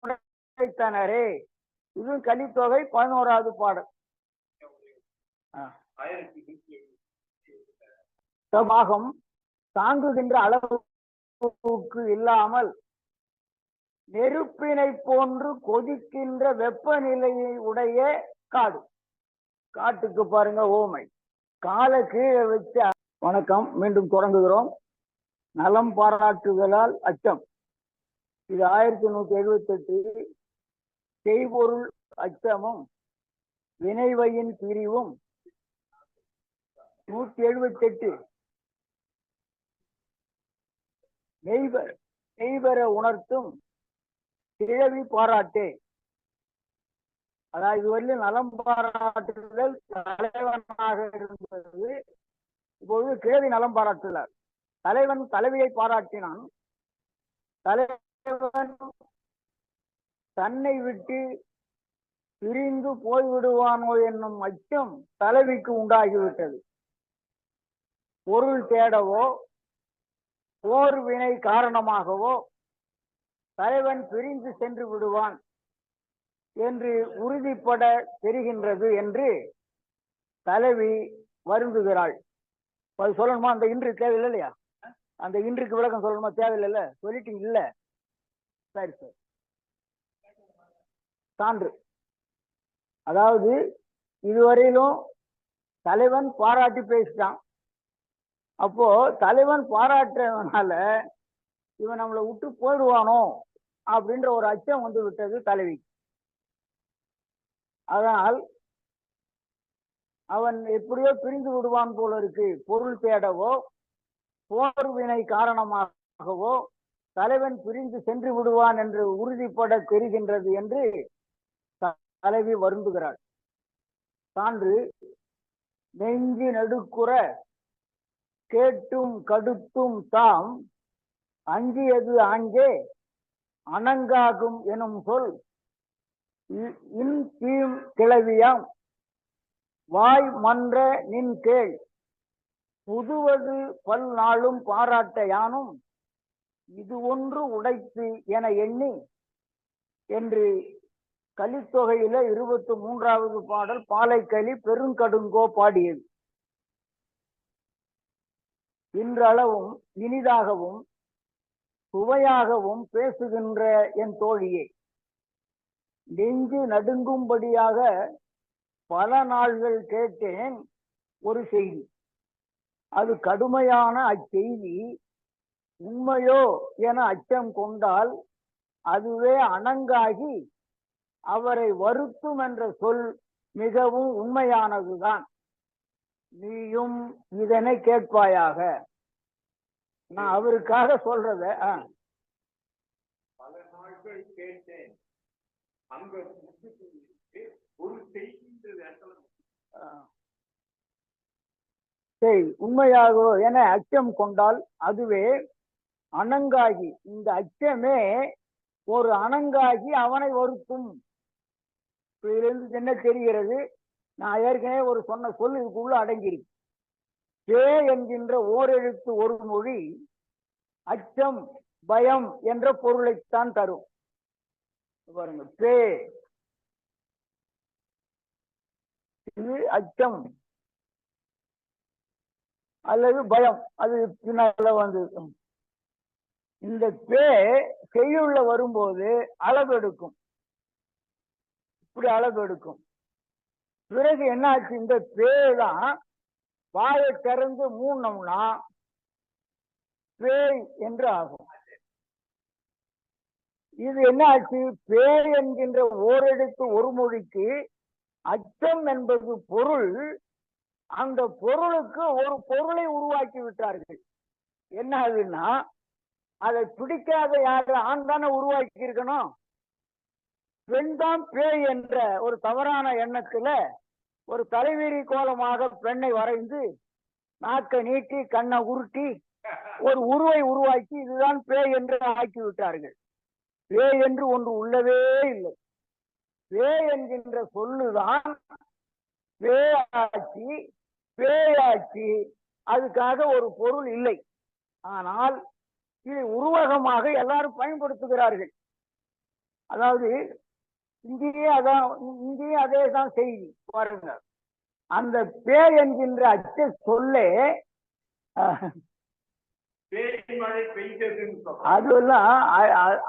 உடைத்தனரே. இது கலித்தொகை 11வது பாடல். பாகம் தாங்குகின்ற அளவுக்கு இல்லாமல் நெருப்பினை போன்று கொதிக்கின்ற வெப்பநிலையை உடைய காடு. காட்டுக்கு பாருங்க ஓமை. கால கீழே வச்ச. வணக்கம், மீண்டும் தொடங்குகிறோம். நலம் பாராட்டுதலால் அச்சம். இது 1178. செய்பொருள் அச்சமும் வினைவையின் பிரிவும் 178. நெய்பெற உணர்த்தும் கிழவி பாராட்டே. அதாவது இதுவரையிலும் நலம் பாராட்டுதல் தலைவனாக இருந்தது. இப்பொழுது கிழவி நலம் பாராட்டுகிறார். தலைவன் தலைவியை பாராட்டினான். தலைவன் தன்னை விட்டு பிரிந்து போய்விடுவானோ என்னும் அச்சம் தலைவிக்கு உண்டாகிவிட்டது. பொருள் தேடவோ போர் வினை காரணமாகவோ தலைவன் பிரிந்து சென்று விடுவான் என்று உறுதிப்பட தெரிகின்றது என்று தலைவி வருந்துகிறாள். அது சொல்லணுமா? அந்த இன்று தேவையில்லை இல்லையா? அந்த இன்றுக்கு விளக்கம் சொல்லணுமா? தேவையில்லை. சொல்லிட்டீங்க இல்ல? சரி சார். சான்று. அதாவது இதுவரையிலும் தலைவன் பாராட்டி பேசிட்டான். அப்போ தலைவன் பாராட்டுறதுனால இவன் நம்மளை விட்டு போயிடுவானோ அப்படின்ற ஒரு அச்சம் வந்து விட்டது தலைவி. அதனால் அவன் எப்படியோ பிரிந்து விடுவான் போல இருக்கு. பொருள் தேடவோ போர் வினை காரணமாகவோ தலைவன் பிரிந்து சென்று விடுவான் என்று உறுதிப்பட தெரிகின்றது என்று தலைவி வருந்துகிறாள். சான்று. நெஞ்சு நடுக்குற கேட்டும் கடுத்தும் தாம் அஞ்சியது ஆங்கே அணங்காகும் எனும் சொல் இன் தீம் கிளவியாம் வாய் மன்ற நின் கேள் புதுவது பல் நாளும் பாராட்ட யானும் இது ஒன்று உடைத்து என எண்ணி என்று கலித்தொகையில 23வது பாடல் பாலைக்களி பெருங்கடுங்கோ பாடியது. இன்றளவும் இனிதாகவும் சுவையாகவும் பேசுகின்ற என் தோழியே, நெஞ்சு நடுங்கும்படியாக பல நாள்கள் கேட்டேன் ஒரு செய்தி. அது கடுமையான அச்செய்தி உண்மையோ என அச்சம் கொண்டால் அதுவே அணங்காகி அவரை வருத்தும் என்ற சொல் மிகவும் உண்மையானதுதான். நீயும் இதனை கேட்பாயாக. நான் அவருக்காக சொல்றத பல நாட்கள் கேட்டேன். அங்க ஒரு சரி, உண்மையாகவோ என அச்சம் கொண்டால் அதுவே அணங்காகி, இந்த அச்சமே ஒரு அணங்காகி அவனை வருத்தும். இதிலிருந்து என்ன தெரிகிறது? நான் ஏற்கனவே ஒரு சொன்ன சொல் இதுக்குள்ள அடங்கியிருக்கு. கே என்கின்ற ஓரெழுத்து ஒரு மொழி அச்சம் பயம் என்ற பொருளைத்தான் தரும். பாருங்க, பே இது அச்சம் அல்லது பயம், அது பின்னால வந்து இந்த பே செய்யுள்ள வரும்போது அளவெடுக்கும், இப்படி அளவெடுக்கும். பிறகு என்ன ஆச்சு? இந்த பே தான் வாயை திறந்து மூடணும்னா பேய் என்று ஆகும். இது என்ன ஆச்சு? பே என்கின்ற ஓரெழுத்து ஒரு மொழிக்கு அச்சம் என்பது பொருள். அந்த பொருளுக்கு ஒரு பொருளை உருவாக்கி விட்டார்கள். என்ன ஆகுதுன்னா, அதை பிடிக்காத யாரு? ஆண் தானே உருவாக்கி இருக்கணும். பெண் தான் பேய் என்ற ஒரு தவறான எண்ணத்துல ஒரு தலைவிரி கோலமாக பெண்ணை வரைந்து நாக்கை நீட்டி கண்ணை உருட்டி ஒரு உருவை உருவாக்கி இதுதான் பேய் என்று ஆக்கி விட்டார்கள். பேய் என்று ஒன்று உள்ளவே இல்லை. பேய் என்கின்ற சொல்லுதான் பேயாட்சி. பேயாட்சி அதுக்காக ஒரு பொருள் இல்லை. ஆனால் இது உருவகமாக எல்லாரும் பயன்படுத்துகிறார்கள். அதாவது இங்கேயே அதே தான் செய்தி பாருங்க. அந்த பேய் என்கின்ற அச்ச சொல்லே அதுலாம்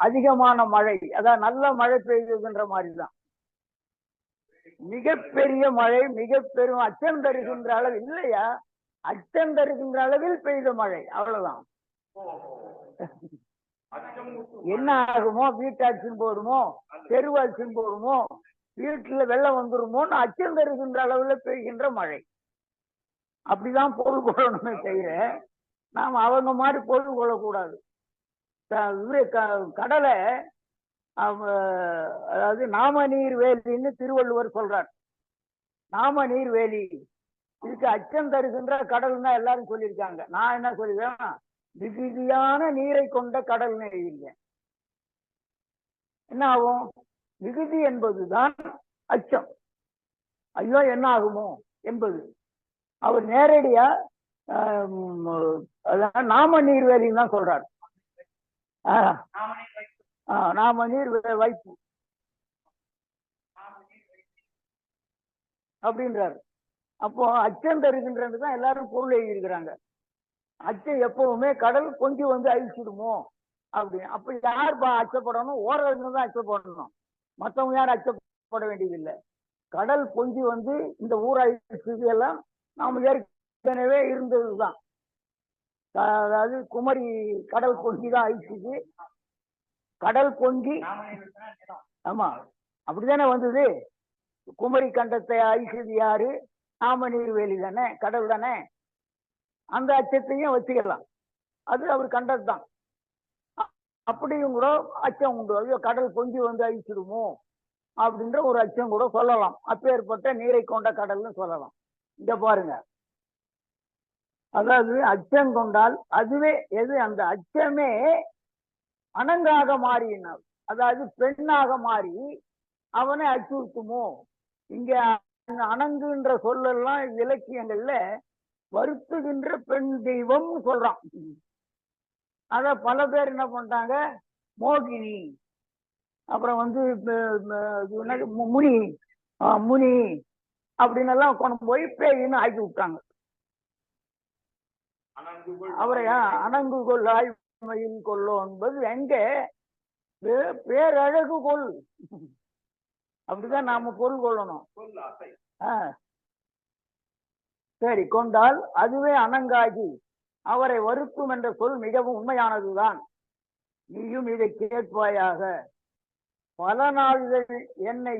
அதிகமான மழை, அதான் நல்ல மழை பெய்யுதுன்ற மாதிரிதான். மிகப்பெரிய மழை, மிக பெரும் அச்சம் தருகின்ற அளவு இல்லையா, அச்சம் தருகின்ற அளவில் பெய்த மழை, அவ்வளவுதான். என்ன ஆகுமோ, வீட்டாட்சின்னு போடுமோ, தெருவாட்சின்னு போடுமோ, வீட்டுல வெள்ளம் வந்துருமோன்னு அச்சம் தருகின்ற அளவுல பெய்கின்ற மழை. அப்படிதான் பொருள் கொள்ளணும்னு செய்யற. நாம் அவங்க மாதிரி பொருள் கொள்ளக்கூடாது. கடலை அதாவது நாம நீர் வேலின்னு திருவள்ளுவர் சொல்றார். நாம நீர் வேலி, இதுக்கு அச்சம் தருகின்ற கடல்னா எல்லாரும் சொல்லியிருக்காங்க. நான் என்ன சொல்லுவேன், மிகுதியான நீரை கொண்ட கடல் எழுதியிருக்கேன். என்ன ஆகும்? மிகுதி என்பதுதான் அச்சம். ஐயோ என்ன ஆகுமோ என்பது. அவர் நேரடியா நாம நீர் வேலின்னு தான் சொல்றாரு. நாம நீர் வைப்பு அப்படின்றாரு. அப்போ அச்சம் தருகின்றதுதான் எல்லாரும் பொருள் எழுதியிருக்கிறாங்க. அச்சம் எப்பவுமே கடல் கொஞ்சம் வந்து அழிச்சிடுமோ அப்படின்னு. அப்ப யார் அச்சப்படணும்? ஓரளவுக்கு தான் அச்சப்படணும். மற்றவங்க யாரும் அச்சப்பட வேண்டியதில்லை. கடல் பொங்கி வந்து இந்த ஊர் அழிச்சது எல்லாம் நாம ஏற்கனவே இருந்ததுதான். அதாவது குமரி கடல் பொங்கிதான் அழிச்சது. கடல் பொங்கி, ஆமா அப்படித்தானே வந்தது. குமரி கண்டத்தை அழிச்சது யாரு? நாம நீர்வேலி தானே, கடல் தானே. அந்த அச்சத்தையும் வச்சுக்கலாம், அது அவர் கண்டது தான். அப்படியும் கூட அச்சம் உண்டு. ஐயோ கடல் பொங்கி வந்து அழிச்சிடுமோ அப்படின்ற ஒரு அச்சம் கூட சொல்லலாம். அப்பேற்பட்ட நீரை கொண்ட கடல்னு சொல்லலாம். இங்க பாருங்க, அதாவது அச்சம் கொண்டால் அதுவே எது? அந்த அச்சமே அணங்காக மாறினார். அதாவது பெண்ணாக மாறி அவனை அச்சுறுத்துமோ. இங்க அணங்குன்ற சொல்லெல்லாம் இலக்கியங்கள்ல வருத்துகின்ற பெண் தெய்வம் சொல்றான். அத பல பேர் என்ன பண்றாங்க, மோகினி, அப்புறம் வந்து முனி முனி அப்படின்னு எல்லாம் கொண்டு போய் பேயின்னு ஆக்கி விட்டாங்க. அவரை அணங்குகொள் ஆய்மையில் கொள்ளோ என்பது எங்க பேரழகு கொள், அப்படிதான் நாம பொருள் கொள்ளணும். சரி, கொண்டால் அதுவே அணங்காகி அவரை வருத்தும் என்ற சொல் மிகவும் உண்மையானதுதான். நீயும் இதை கேட்பாயாக. பல நாள்கள் என்னை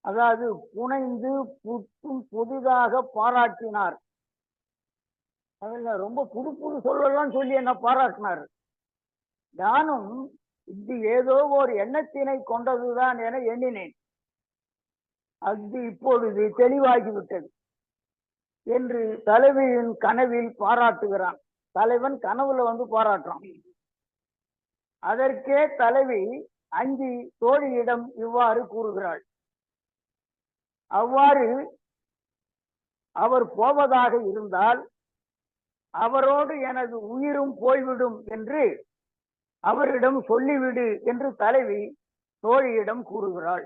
அதாவது புனைந்து புத்தும் புதிதாக பாராட்டினார். ரொம்ப புது புது சொல்லலாம் சொல்லி என்ன பாராட்டினார். நானும் இது ஏதோ ஒரு எண்ணத்தினை கொண்டதுதான் என எண்ணினேன். அது இப்பொழுது தெளிவாகிவிட்டது என்று தலைவியின் கனவில் பாராட்டுகிறான். தலைவன் கனவுல வந்து பாராட்டுறான். அதற்கே தலைவி அஞ்சி தோழியிடம் இவ்வாறு கூறுகிறாள். அவ்வாறு அவர் போவதாக இருந்தால் அவரோடு எனது உயிரும் போய்விடும் என்று அவரிடம் சொல்லிவிடு என்று தலைவி தோழியிடம் கூறுகிறாள்.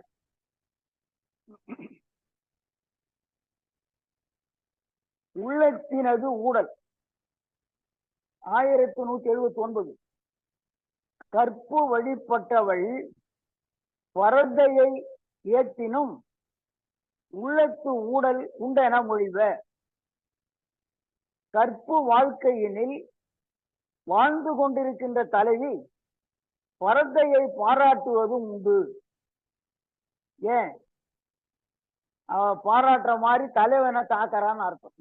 உள்ளத்தினது ஊடல் 1179. கற்பு வழிபட்டவள் பரத்தையை ஏற்றினும் உள்ளத்து ஊடல் உண்டென மொழிவ. கற்பு வாழ்க்கையினில் வாழ்ந்து கொண்டிருக்கின்ற தலைவி பரத்தையை பாராட்டுவதும் உண்டு. ஏன் அவ பாராட்டுற மாதிரி தலைவனை தாக்கறான்னு அர்த்தம்.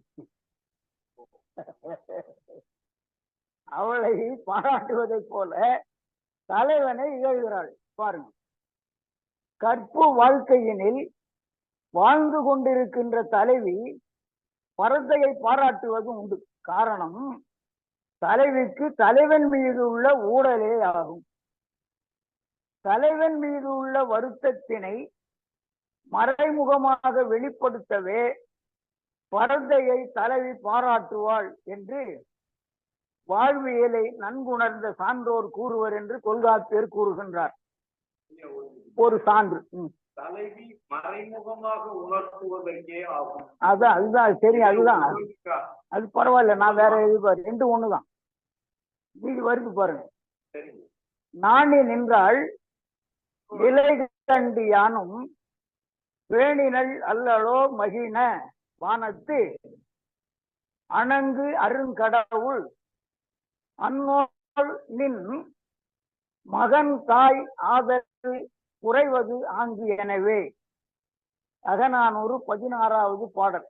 அவளை பாராட்டுவதை போல தலைவனை இகழ்கிறாள். பாருங்க, கற்பு வாழ்க்கையினில் வாழ்ந்து கொண்டிருக்கின்ற தலைவி பரத்தையை பாராட்டுவதும் உண்டு. காரணம், தலைவிக்கு தலைவன் மீது உள்ள ஊடலே ஆகும். தலைவன் மீது உள்ள வருத்தத்தினை மறைமுகமாக வெளிப்படுத்தவே பரத்தையை தலைவி பாராட்டுவாள் என்று வாழ்வியலை நன்குணர்ந்த சான்றோர் கூறுவர் என்று தொல்காப்பியர் கூறுகின்றார். ஒரு சான்று. தலைவி மறைமுகமாக உணர்த்துவதற்கே ஆகும். அதுதான் சரி, அதுதான் அது பரவாயில்ல. நான் வேற எதிர்பாரு, ரெண்டு ஒண்ணுதான். இது வருது பாருங்க. நாணி நின்றாள் விலை கண்டு யானும் வேணினள் அல்லளோ மகிழ வானத்து அணங்கு அருங்கடவுள் அன்னோள் நின் மகன் தாய் ஆதரவு குறைவது ஆங்கு. எனவே அகநானூறு 16வது பாடல்.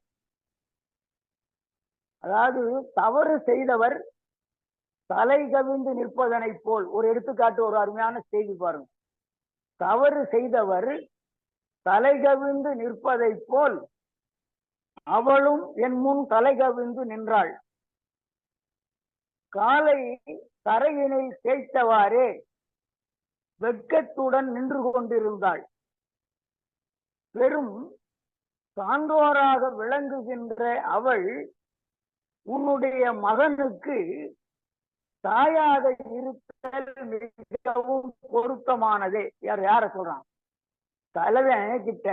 அதாவது தவறு செய்தவர் தலை கவிழ்ந்து நிற்பதனை போல் ஒரு எடுத்துக்காட்டு, ஒரு அருமையான செய்தி பாருங்க. தவறு செய்தவர் தலை கவிழ்ந்து நிற்பதை போல் அவளும் என் முன் தலை கவிழ்ந்து நின்றாள். காலை தரையினில் தேய்த்தவாறே வெட்கத்துடன் நின்று கொண்டிருந்தாள். பெரும் சான்றோராக விளங்குகின்ற அவள் உன்னுடைய மகனுக்கு தாயாக இருத்தல் மிகவும் பொருத்தமானதே. யார சொல்றான்? தலைவன் கிட்ட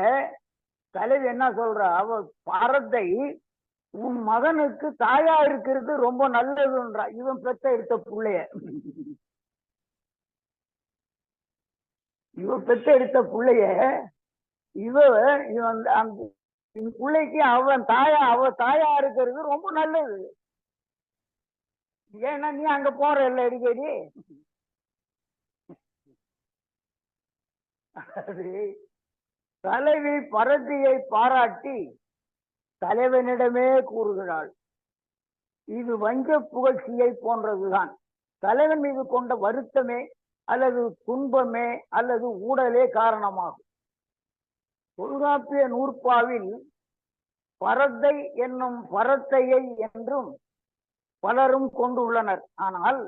தலைவி என்ன சொல்றா? அவ பரத்தை உன் மகனுக்கு தாயா இருக்கிறது ரொம்ப நல்லதுன்றா. இவன் பெத்த எடுத்த பிள்ளைய இவன் அந்த பிள்ளைக்கு அவ தாயா இருக்கிறது ரொம்ப நல்லது. ஏன்னா நீ அங்க போற இல்ல அடிக்கடி. தலைவி பரத்தியை பாராட்டி தலைவனிடமே கூறுகிறாள். இது வஞ்ச புகழ்ச்சியை போன்றதுதான். தலைவன் மீது கொண்ட வருத்தமே அல்லது துன்பமே அல்லது ஊடலே காரணமாகும். தொல்காப்பிய நூற்பாவில் பரத்தை என்னும் பரத்தையை என்றும் பலரும் கொண்டுள்ளனர். ஆனால்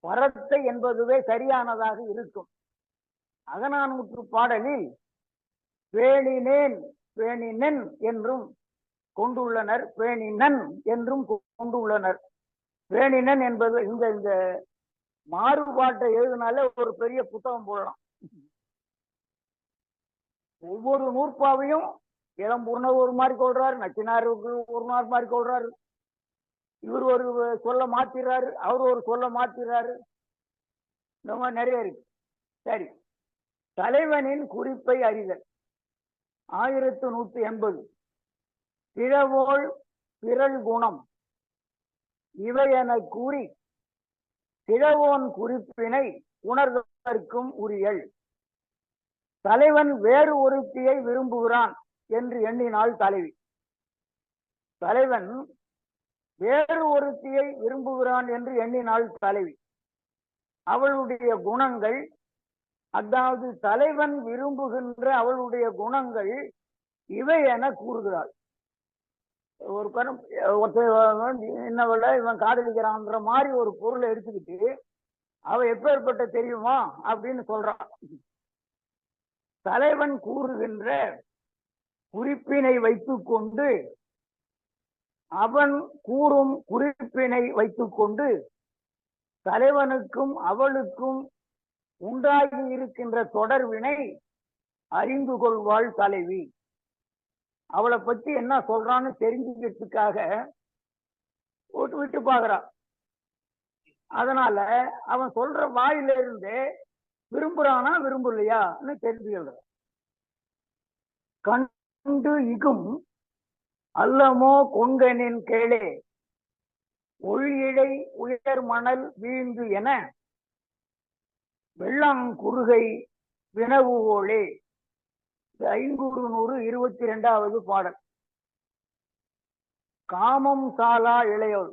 பரத்தை என்பதுவே சரியானதாக இருக்கும். அகநானூற்று பாடலில் பேணினேன் பேணினன் என்றும் கொண்டுள்ளனர், பேணினன் என்றும் கொண்டுள்ளனர். பேணினன் என்பது இந்த மாறுபாட்டை எழுதினாலே ஒரு பெரிய புத்தகம் போடலாம். ஒவ்வொரு நூற்பாவையும் இளம்பூர்ணர் ஒரு மாதிரி கொள்றாரு, நச்சினாருக்கு ஒரு மாதிரி கொள்றாரு, இவர் ஒரு சொல்ல மாத்திராரு, அவர் ஒரு சொல்ல மாத்திராரு. இந்த மாதிரி நிறைய இருக்கு. சரி, தலைவனின் குறிப்பை அறிதல் 1180. பிறவோள் பிறல் குணம் இவை என கூறி பிறவோன் குறிப்பினை உணர்வதற்கும் உரியல். தலைவன் வேறு ஒருத்தியை விரும்புகிறான் என்று எண்ணினாள் தலைவி. தலைவன் வேறு ஒருத்தியை விரும்புகிறான் என்று எண்ணினாள் தலைவி. அவளுடைய குணங்கள், அதாவது தலைவன் விரும்புகின்ற அவளுடைய குணங்கள் இவை என கூறுகிறாள். ஒரு கணம் என்னவள இவன் காதலிக்கிறான்ற மாதிரி ஒரு பொருளை எடுத்துக்கிட்டு அவ எப்பேற்பட்ட தெரியுமா அப்படின்னு சொல்றான். தலைவன் கூறுகின்ற குறிப்பினை வைத்துக்கொண்டு அவன் கூறும் குறிப்பினை வைத்துக்கொண்டு தலைவனுக்கும் அவளுக்கும் உண்டாகி இருக்கின்ற தொடர்பினை அறிந்து கொள்வாள் தலைவி. அவளை பத்தி என்ன சொல்றான்னு தெரிஞ்சுக்கிறதுக்காக விட்டு பாக்குறான். அதனால அவன் சொல்ற வாயில இருந்து விரும்புறானா விரும்பலையான்னு தெரிஞ்சுக்கிற. கண்டு இகும் அல்லமோ கொங்கனின் கேளே ஒழியிடை உயர் மணல் வீழ்ந்து என வெள்ளாங்குருகை வினவுவோளே 522வது பாடல். காமம் சாலா இளையோள்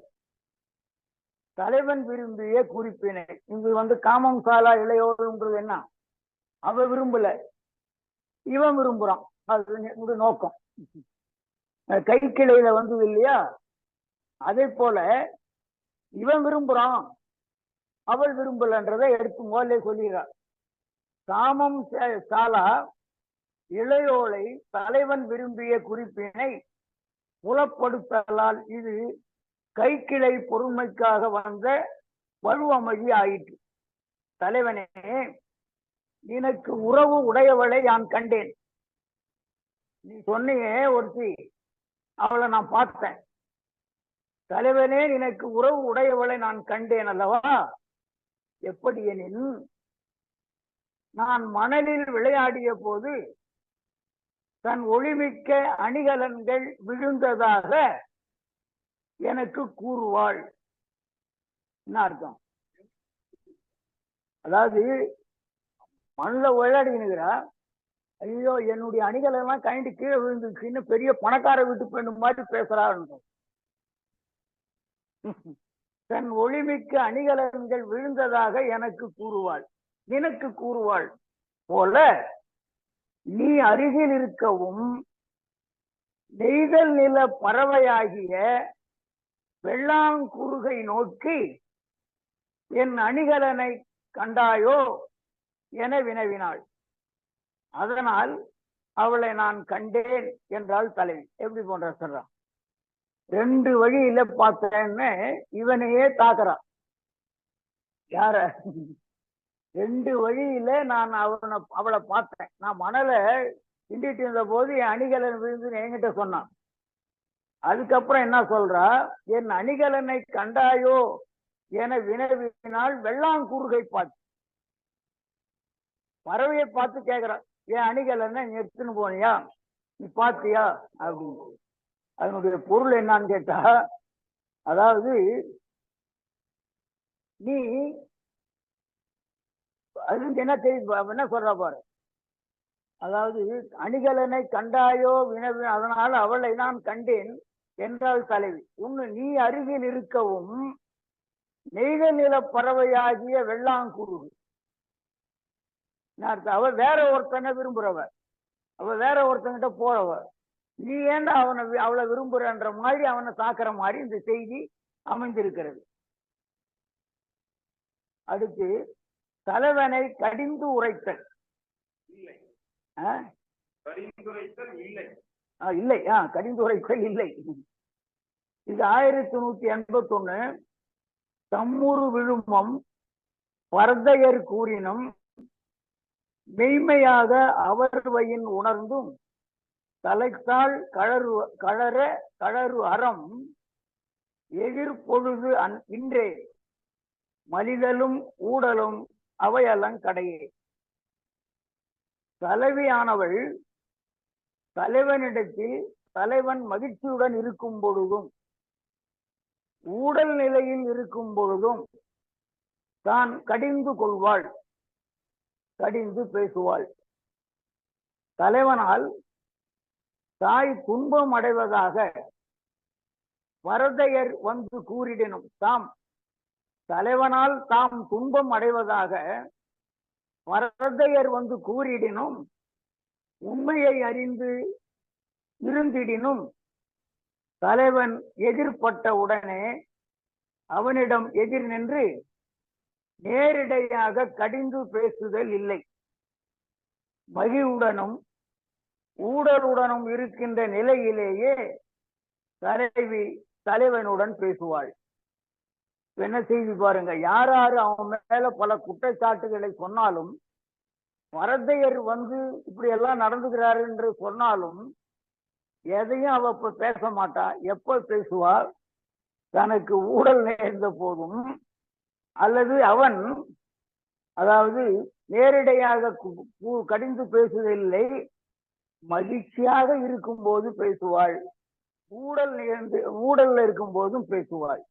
தலைவன் விரும்பிய குறிப்பினை. இங்கு காமம் சாலா இளையோள்ன்றது என்ன? அவ விரும்பல, இவன் விரும்புறான். அது நோக்கம். கை கிளையில வந்தது இல்லையா? அதே போல இவன் விரும்புறான், அவள் விரும்பலன்றதை எடுத்து முதல்ல சொல்லிடுறார். காமம் சாலா இளையோளை தலைவன் விரும்பிய குறிப்பினை புலப்படுத்தலால் இது கைக்கிளை பொறுமைக்காக வந்த வலுவமொழி ஆயிற்று. தலைவனே, நினக்கு உறவு உடையவளை நான் கண்டேன். நீ சொன்னியே ஒருத்தி, அவளை நான் பார்த்தேன். தலைவனே, நினக்கு உறவு உடையவளை நான் கண்டேன் அல்லவா? எப்படி எனில், நான் மணலில் விளையாடிய போது தன் ஒளிமிக்க அணிகலன்கள் விழுந்ததாக எனக்கு கூறுவாள். என்ன அர்த்தம்? அதாவது மண்ணில் விளையாடினுக்கிறா, ஐயோ என்னுடைய அணிகலெல்லாம் கழிந்து கீழே விழுந்துச்சுன்னு பெரிய பணக்கார வீட்டு பெண்ணு மாதிரி பேசுறான்னு. தன் ஒளிமிக்க அணிகலன்கள் விழுந்ததாக எனக்கு கூறுவாள், நினக்கு கூறுவாள் போல நீ அருகில் இருக்கவும் நெய்தல் நில பறவையாகிய வெள்ளாங்குருகை நோக்கி என் அணிகலனை கண்டாயோ என வினவினாள். அதனால் அவளை நான் கண்டேன் என்றாள் தலைவி. எப்படி போன்ற சொல்றான்? 2 வழியில பார்த்தேன்னு இவனையே தாக்குறான். யார? 2 வழியில நான் அவளை பார்த்தேன். நான் மணலை திண்டிட்டு இருந்த போது என் அணிகலன் விழுந்து என்கிட்ட சொன்னான். அதுக்கப்புறம் என்ன சொல்றா? என் அணிகலனை கண்டாயோ என வினவினால் வெள்ளாங்குருகை பார்த்து, பறவையை பார்த்து கேட்கிறான், என் அணிகலனை நீ எடுத்துன்னு போனியா, நீ பார்த்தியா அப்படின்னு. அதனுடைய பொருள் என்னன்னு கேட்டா, அதாவது நீ அது என்ன தெரியும், என்ன சொல்ற பாரு. அதாவது அணிகலனை கண்டாயோ வினவி, அதனால் அவளை நான் கண்டேன் என்றாள் தலைவி. நீ அருகில் இருக்கவும் நெய்தல் நில பறவையாகிய வெள்ளாங்குருகு. அவ வேற ஒருத்தனை விரும்புறவ, அவ வேற ஒருத்தங்கிட்ட போறவ. நீ ஏன்டா அவளை விரும்புறன்ற மாதிரி அவனை தாக்குற மாதிரி இந்த செய்தி அமைந்திருக்கிறது. அடுத்து தலைவனை கடிந்து உரைத்தல் இல்லை, கடிந்துரைத்தல் இல்லை. இது 1181. தம்முரு விழுமம் பரதையர் கூறினும் மெய்மையாக அவர்வையின் உணர்ந்தும் தலைத்தாள் கழறு அறம் எதிர்பொழுது இன்றே மலிதலும் ஊடலும் அவையலங்கடையே. தலைவியானவள் தலைவனிடத்தில் தலைவன் மகிழ்ச்சியுடன் இருக்கும் பொழுதும் ஊடல் நிலையில் இருக்கும் பொழுதும் தான் கடிந்து கொள்வாள், கடிந்து பேசுவாள். தலைவனால் தாய் துன்பம் அடைவதாக வரதையர் வந்து கூறிடனும், தலைவனால் தாம் துன்பம் அடைவதாக வரதையர் வந்து கூறிடினும் உண்மையை அறிந்து இருந்திடினும் தலைவன் எதிர்பட்ட உடனே அவனிடம் எதிர் நின்று நேரிடையாக கடிந்து பேசுதல் இல்லை. மகிழ்வுடனும் ஊடலுடனும் இருக்கின்ற நிலையிலேயே தலைவி தலைவனுடன் பேசுவாள். என்ன செய்தி பாருங்க, யாரு அவன் மேல பல குற்றச்சாட்டுகளை சொன்னாலும், வரதையர் வந்து இப்படி எல்லாம் நடந்துகிறாரு என்று சொன்னாலும் எதையும் அவ பேச மாட்டா. எப்ப பேசுவா? தனக்கு ஊடல் நேர்ந்த போதும், அல்லது அவன் அதாவது நேரிடையாக கடிந்து பேசுவதில்லை, மகிழ்ச்சியாக இருக்கும் போது பேசுவாள், ஊடல்ல இருக்கும் போதும் பேசுவாள்.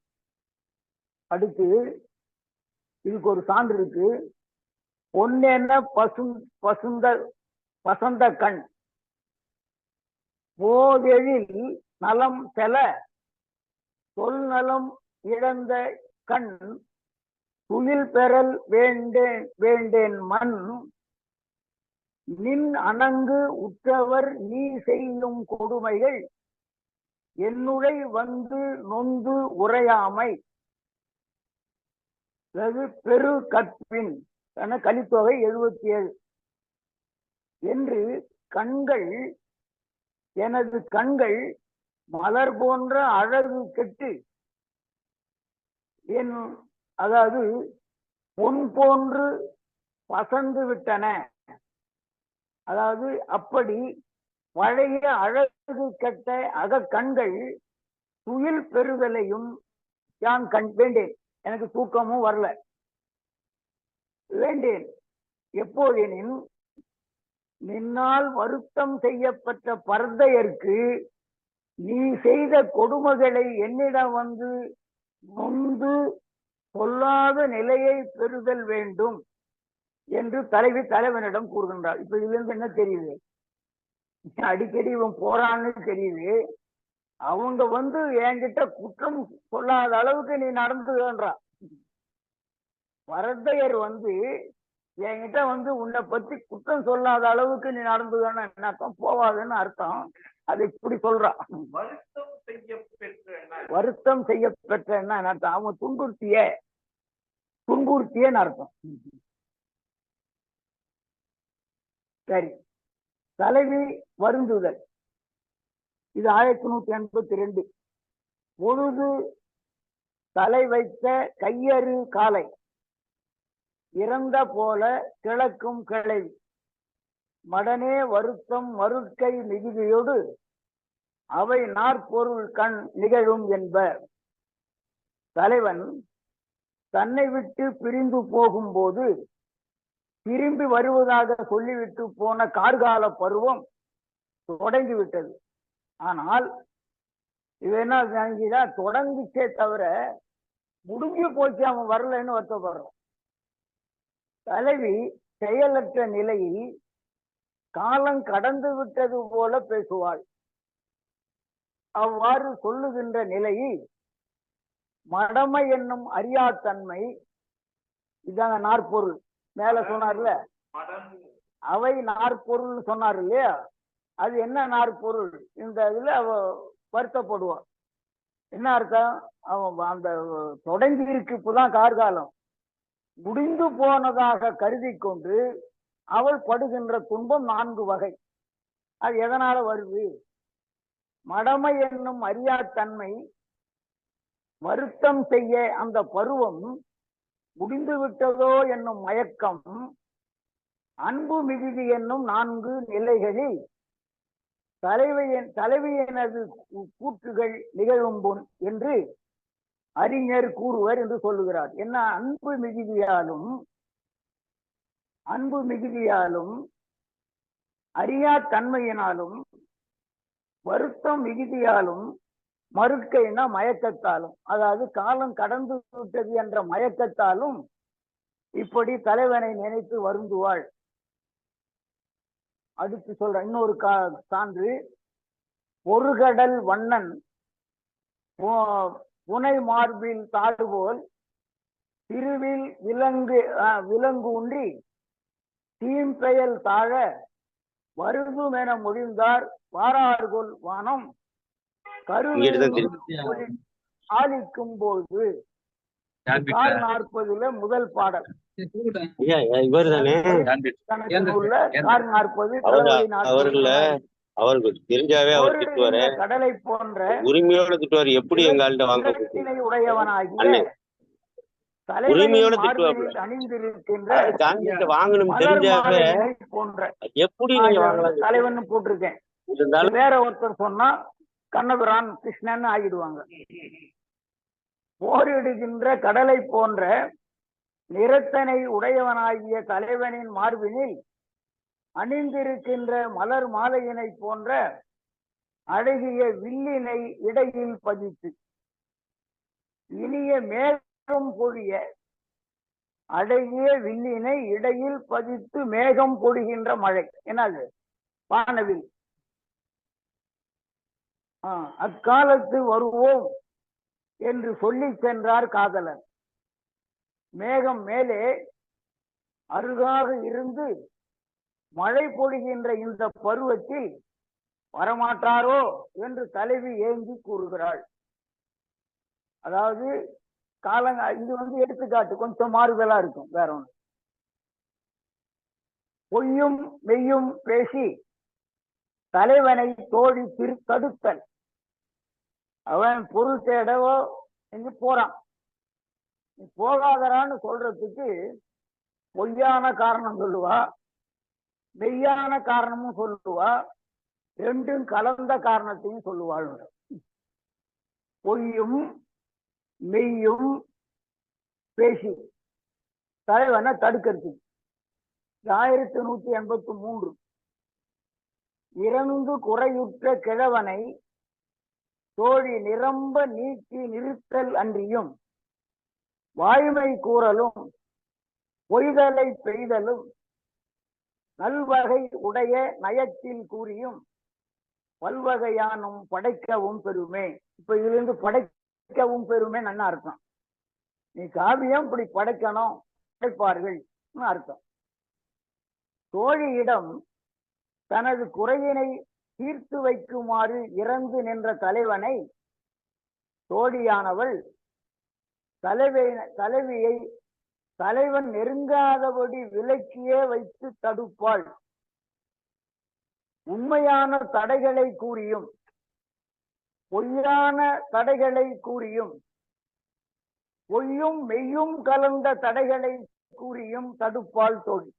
அடுத்து இதுக்கு ஒரு சான்று இருக்கு. பொன்னென பசுந்த பசந்த கண் போதெழில் நலம் செல சொல் நலம் இழந்த கண் துயில் பெறல் வேண்டேன் மண் நின் அணங்கு உற்றவர் நீ செய்யும் கொடுமைகள் என்னுடை வந்து நொந்து உரையாமை பெரு கற்பின் என கலித்தொகை 77 என்று கண்கள் எனது கண்கள் மலர் போன்ற அழகு கெட்டு அதாவது பொன் போன்று பசந்து விட்டன. அதாவது அப்படி பழைய அழகு கெட்ட அகக்கண்கள் துயில் பெறுதலையும் யான் வேண்டேன். எனக்கு தூக்கமும் வரல. வேண்டேன் எப்போதெனின் நின்னால் வருத்தம் செய்யப்பட்ட பரதையர்க்கு நீ செய்த கொடுமைகளை என்னிடம் வந்து நொந்து சொல்லாத நிலையை பெறுதல் வேண்டும் என்று தலைவனிடம் கூறுகின்றார். இப்ப இதுல இருந்து என்ன தெரியுது? அடிக்கடி இவன் போறான்னு தெரியுது. அவங்க வந்து என்கிட்ட குற்றம் சொல்லாத அளவுக்கு நீ நடந்துன்றா. வரதையர் வந்து என்கிட்ட வந்து உன்னை பத்தி குற்றம் சொல்லாத அளவுக்கு நீ நடந்துதான என்ன அர்த்தம்? போவாதுன்னு அர்த்தம். அது இப்படி சொல்றான். வருத்தம் செய்யப்பெற்ற என்ன அர்த்தம்? அவங்க துன்புறுத்தியன்னு அர்த்தம். சரி, தலைவி வருந்துதல். இது 1182. பொழுது தலை வைத்த கையறு காலை இறந்த போல கிழக்கும் கிளை மடனே வருத்தம் மறுக்கை மிகுதியோடு அவை நாற்பொருள் கண் நிகழும் என்ப. தலைவன் தன்னை விட்டு பிரிந்து போகும்போது திரும்பி வருவதாக சொல்லிவிட்டு போன கார்கால பருவம் தொடங்கிவிட்டது. ஆனால் இது என்ன தொடங்கிச்சே தவிர முடிஞ்சு போச்சு, அவன் வரலன்னு வருத்தப்படுறான். தலைவி செயலற்ற நிலையில் காலம் கடந்து விட்டது போல பேசுவாள். அவ்வாறு சொல்லுகின்ற நிலையில் மடமை என்னும் அறியாத்தன்மை, இதாங்க நாற்பொருள் மேல சொன்னார்ல, அவை நாற்பொருள் சொன்னார் இல்லையா? அது என்ன நாற்பொருள்? இந்த இதுல அவ வருத்தப்படுவான். என்ன அர்த்தம்? அவன் அந்த தொடங்கி இருக்கு, இப்பதான் கார்காலம் முடிந்து போனதாக கருதி கொண்டு அவள் படுகின்ற துன்பம் 4 வகை. அது எதனால வருது? மடமை என்னும் அறியாத்தன்மை, வருத்தம் செய்ய அந்த பருவம் முடிந்து விட்டதோ என்னும் மயக்கம், அன்பு மிகுதி என்னும் 4 நிலைகளில் தலைவியனது கூற்றுகள் நிகழும் என்று அறிஞர் கூறுவர் என்று சொல்லுகிறார். என்ன? அன்பு மிகுதியாலும் அறியா தன்மையினாலும் வருத்தம் மிகுதியாலும் மறுக்கைனா மயக்கத்தாலும், அதாவது காலம் கடந்து விட்டது என்ற மயக்கத்தாலும் இப்படி தலைவனை நினைத்து வருந்துவாள். அடுத்து சொல்ற இன்னொரு சான்று, பொறுகடல் வண்ணன் புனை மார்பில் தாழ்வோல் திருவில் விலங்கு ஒன்றி தீம்பெயல் தாழ வருதும் என முடிந்தார் வாரார்கொல் வானம் ஆலிக்கும் போது. 40 முதல் பாடல். அவருக்கு தெரிஞ்சாவே அவர் திட்டுவாரு, கடலை போன்ற உரிமையோட திட்டுவாரு. எப்படி எங்கள்கிட்ட வாங்க உடையவனாகிய உரிமையோட திட்டுவாரு. வாங்கணும் தெரிஞ்சாவே எப்படி நீங்க வாங்கலாம் தலைவன் போட்டிருக்கேன். வேற ஒருத்தர் சொன்னா கண்ணபிரான் கிருஷ்ணன் ஆகிடுவாங்க. போரிடுகின்ற கடலை போன்ற நிறத்தனை உடையவனாகிய தலைவனின் மார்பினில் அணிந்திருக்கின்ற மலர் மாலையினை போன்ற அழகிய வில்லினை இடையில் பதித்து இனிய மேகம் பொழிய அழகிய வில்லினை இடையில் பதித்து மேகம் பொழிகின்ற மழை. என்னது? வானவில். அக்காலத்து வருவோம் என்று சொல்லி சென்றார் காதலர். மேகம் மேலே அருகாக இருந்து மழை பொழிகின்ற இந்த பருவத்தில் வரமாட்டாரோ என்று தலைவி ஏங்கி கூறுகிறாள். அதாவது இது எடுத்துக்காட்டு, கொஞ்சம் மாறுதலா இருக்கும், வேற ஒண்ணு. பொய்யும் மெய்யும் பேசி தலைவனை தோழி தடுத்தல். அவன் பொருள் தேடவோ எங்க போறான், போகாதரான்னு சொல்றதுக்கு பொய்யான காரணம் சொல்லுவா, மெய்யான காரணமும் சொல்லுவா, ரெண்டும் கலந்த காரணத்தையும் சொல்லுவாள். பொய்யும் மெய்யும் பேசி தலைவனை தடுக்கிறது. 1183 இறந்து குறையுற்ற கிழவனை தோழி நிரம்ப நீக்கி நிறுத்தல் அன்றியும் வாய்மை கூறலும் பொய்தலை பெய்தலும் நல்வகை உடைய நயத்தில் கூறியும் பல்வகையானும் படைக்கவும் பெருமே. இப்ப இதுல இருந்து படைக்கவும் பெருமே நல்லா அர்த்தம். நீ காவியம் இப்படி படைக்கணும், படைப்பார்கள் அர்த்தம். தோழியிடம் தனது குறையினை தீர்த்து வைக்குமாறு இறந்து நின்ற தலைவனை தோழியானவள் தலைவியை தலைவன் நெருங்காதபடி விலக்கியே வைத்து தடுப்பாள். உண்மையான தடைகளை கூறியும் பொய்யான தடைகளை கூறியும் பொய்யும் மெய்யும் கலந்த தடைகளை கூறியும் தடுப்பாள் தோழி.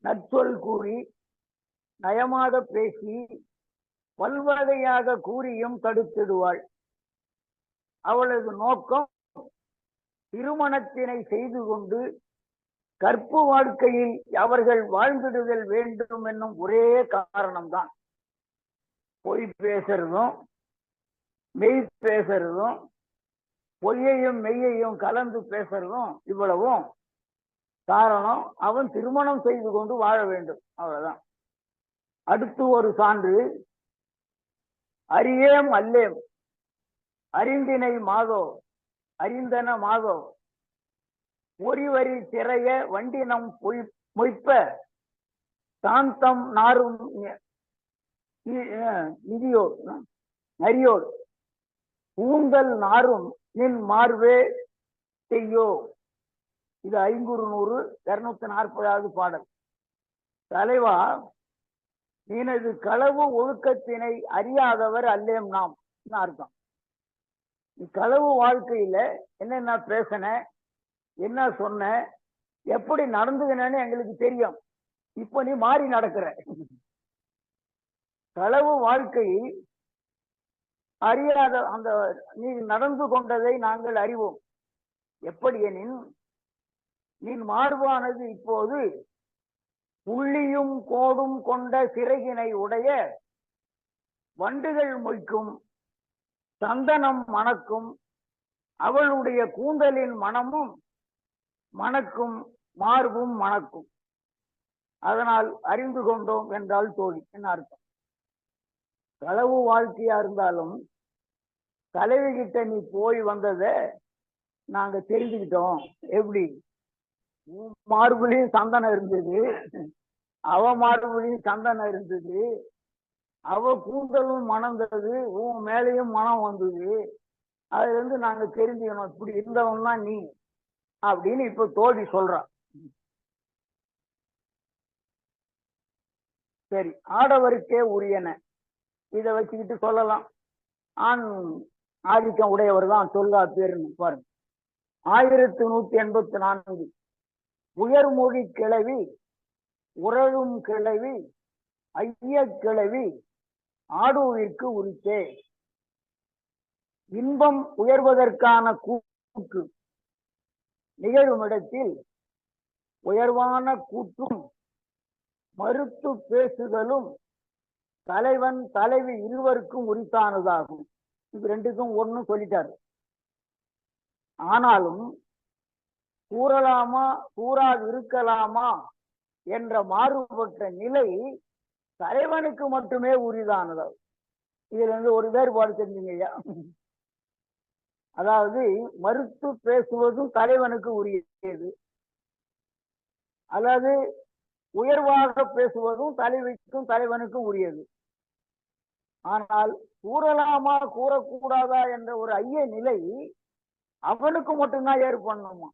நற்சொல் கூறி நயமாக பேசி பல்வகையாக கூறியும் தடுத்திடுவாள். அவளது நோக்கம் திருமணத்தினை செய்து கொண்டு கற்பு வாழ்க்கையில் அவர்கள் வாழ்ந்திடுதல் வேண்டும் என்னும் ஒரே காரணம்தான். பொய் பேசுறதும் மெய் பேசுறதும் பொய்யையும் மெய்யையும் கலந்து பேசுறதும் இவ்வளவும் காரணம் அவன் திருமணம் செய்து கொண்டு வாழ வேண்டும், அவ்வளவுதான். அடுத்து ஒரு சான்று, அறியேம் அல்லேம் அறிந்தினை மாதோ அறிந்தன மாதோ ஒருவரி சிறைய வண்டினம் மொய்ப்ப சாந்தம் நாரும் நிதியோ நரியோடு பூந்தல் நாரும் நின் மார்வே செய்யோ. இது 500 240வது பாடல். தலைவா, நீனது களவு ஒழுக்கத்தினை அறியாதவர் அல்லேம் நாம் அர்த்தம். நீ களவு வாழ்க்கையில என்னென்ன பேசின, என்ன சொன்ன, எப்படி நடந்துகினு எங்களுக்கு தெரியும். இப்ப நீ மாறி நடக்கிற. களவு வாழ்க்கையில் அறியாத அந்த நீ நடந்து கொண்டதை நாங்கள் அறிவோம். எப்படி எனின் நீ மார்பானது இப்போது புள்ளியும் கோடும் கொண்ட சிறகினை உடைய வண்டுகள் மொய்க்கும் சந்தனம் மணக்கும் அவளுடைய கூந்தலின் மனமும் மணக்கும் மார்பும் மணக்கும். அதனால் அறிந்து கொண்டோம் என்றால் தோழி. என்ன அர்த்தம்? களவு வாழ்க்கையா இருந்தாலும் தலைவி கிட்ட நீ போய் வந்ததை நாங்க தெரிஞ்சுக்கிட்டோம். எப்படி? மார்புலையும் சந்தனம் இருந்தது, அவ மார்புலையும் சந்தனம் இருந்தது, அவ கூந்தலும் மணந்தது, உன் மேலையும் மனம் வந்தது. அதுல இருந்து நாங்க தெரிஞ்சுக்கணும் இப்படி இருந்தவன் தான் நீ அப்படின்னு இப்ப தோழி சொல்றான். சரி, ஆடவருக்கே உரியன இதை வச்சுக்கிட்டு சொல்லலாம். ஆண் ஆதிக்கம் உடையவர் தான் சொல்லா பேருன்னு பாருங்க. 1184 உயர்மொழி கிளவி உறழும் கிளவி ஐய கிளவி ஆடூவிற்கு உரித்தே. இன்பம் உயர்வதற்கான கூற்று நிகழும் இடத்தில் உயர்வான கூற்றும் மறுத்து பேசுதலும் தலைவன் தலைவி இருவருக்கும் உரித்தானதாகும். இது ரெண்டுக்கும் ஒன்னும் சொல்லிட்டாரு. ஆனாலும் கூறலாமா கூறாதிருக்கலாமா என்ற மாறுபட்ட நிலை தலைவனுக்கு மட்டுமே உரிதானது. இதுல இருந்து ஒரு வேறுபாடு தெரிஞ்சுங்க ஐயா. அதாவது மறுத்து பேசுவதும் தலைவனுக்கு உரியது, அதாவது உயர்வாக பேசுவதும் தலைவிக்கும் தலைவனுக்கும் உரியது. ஆனால் கூறலாமா கூறக்கூடாதா என்ற ஒரு ஐய நிலை அவனுக்கு மட்டும்தான் ஏற்படணுமா,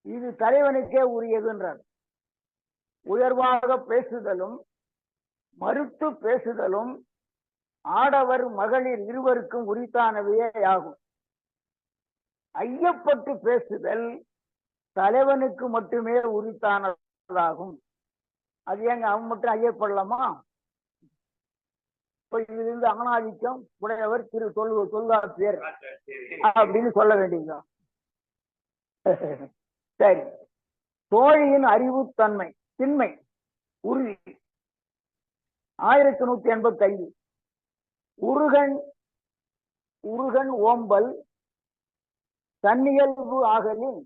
இது தலைவனுக்கே உரியதுன்றார். உயர்வாக பேசுதலும் மறுத்து பேசுதலும் ஆடவர் மகளிர் இருவருக்கும் உரித்தானவையே ஆகும். ஐயப்பட்டு பேசுதல் தலைவனுக்கு மட்டுமே உரித்தானதாகும். அது ஏங்க அவன் மட்டும் ஐயப்படலாமா? இப்ப இதிலிருந்து ஆணாதிக்கம் உடையவர் திரு தொல்காப்பியர் அப்படின்னு சொல்ல வேண்டியதுதான். சரி, தோழியின் அறிவுத்தன்மை திண்மை உறுதி 1185. உருகன் ஓம்பல் தன்னியல்பு ஆகலின்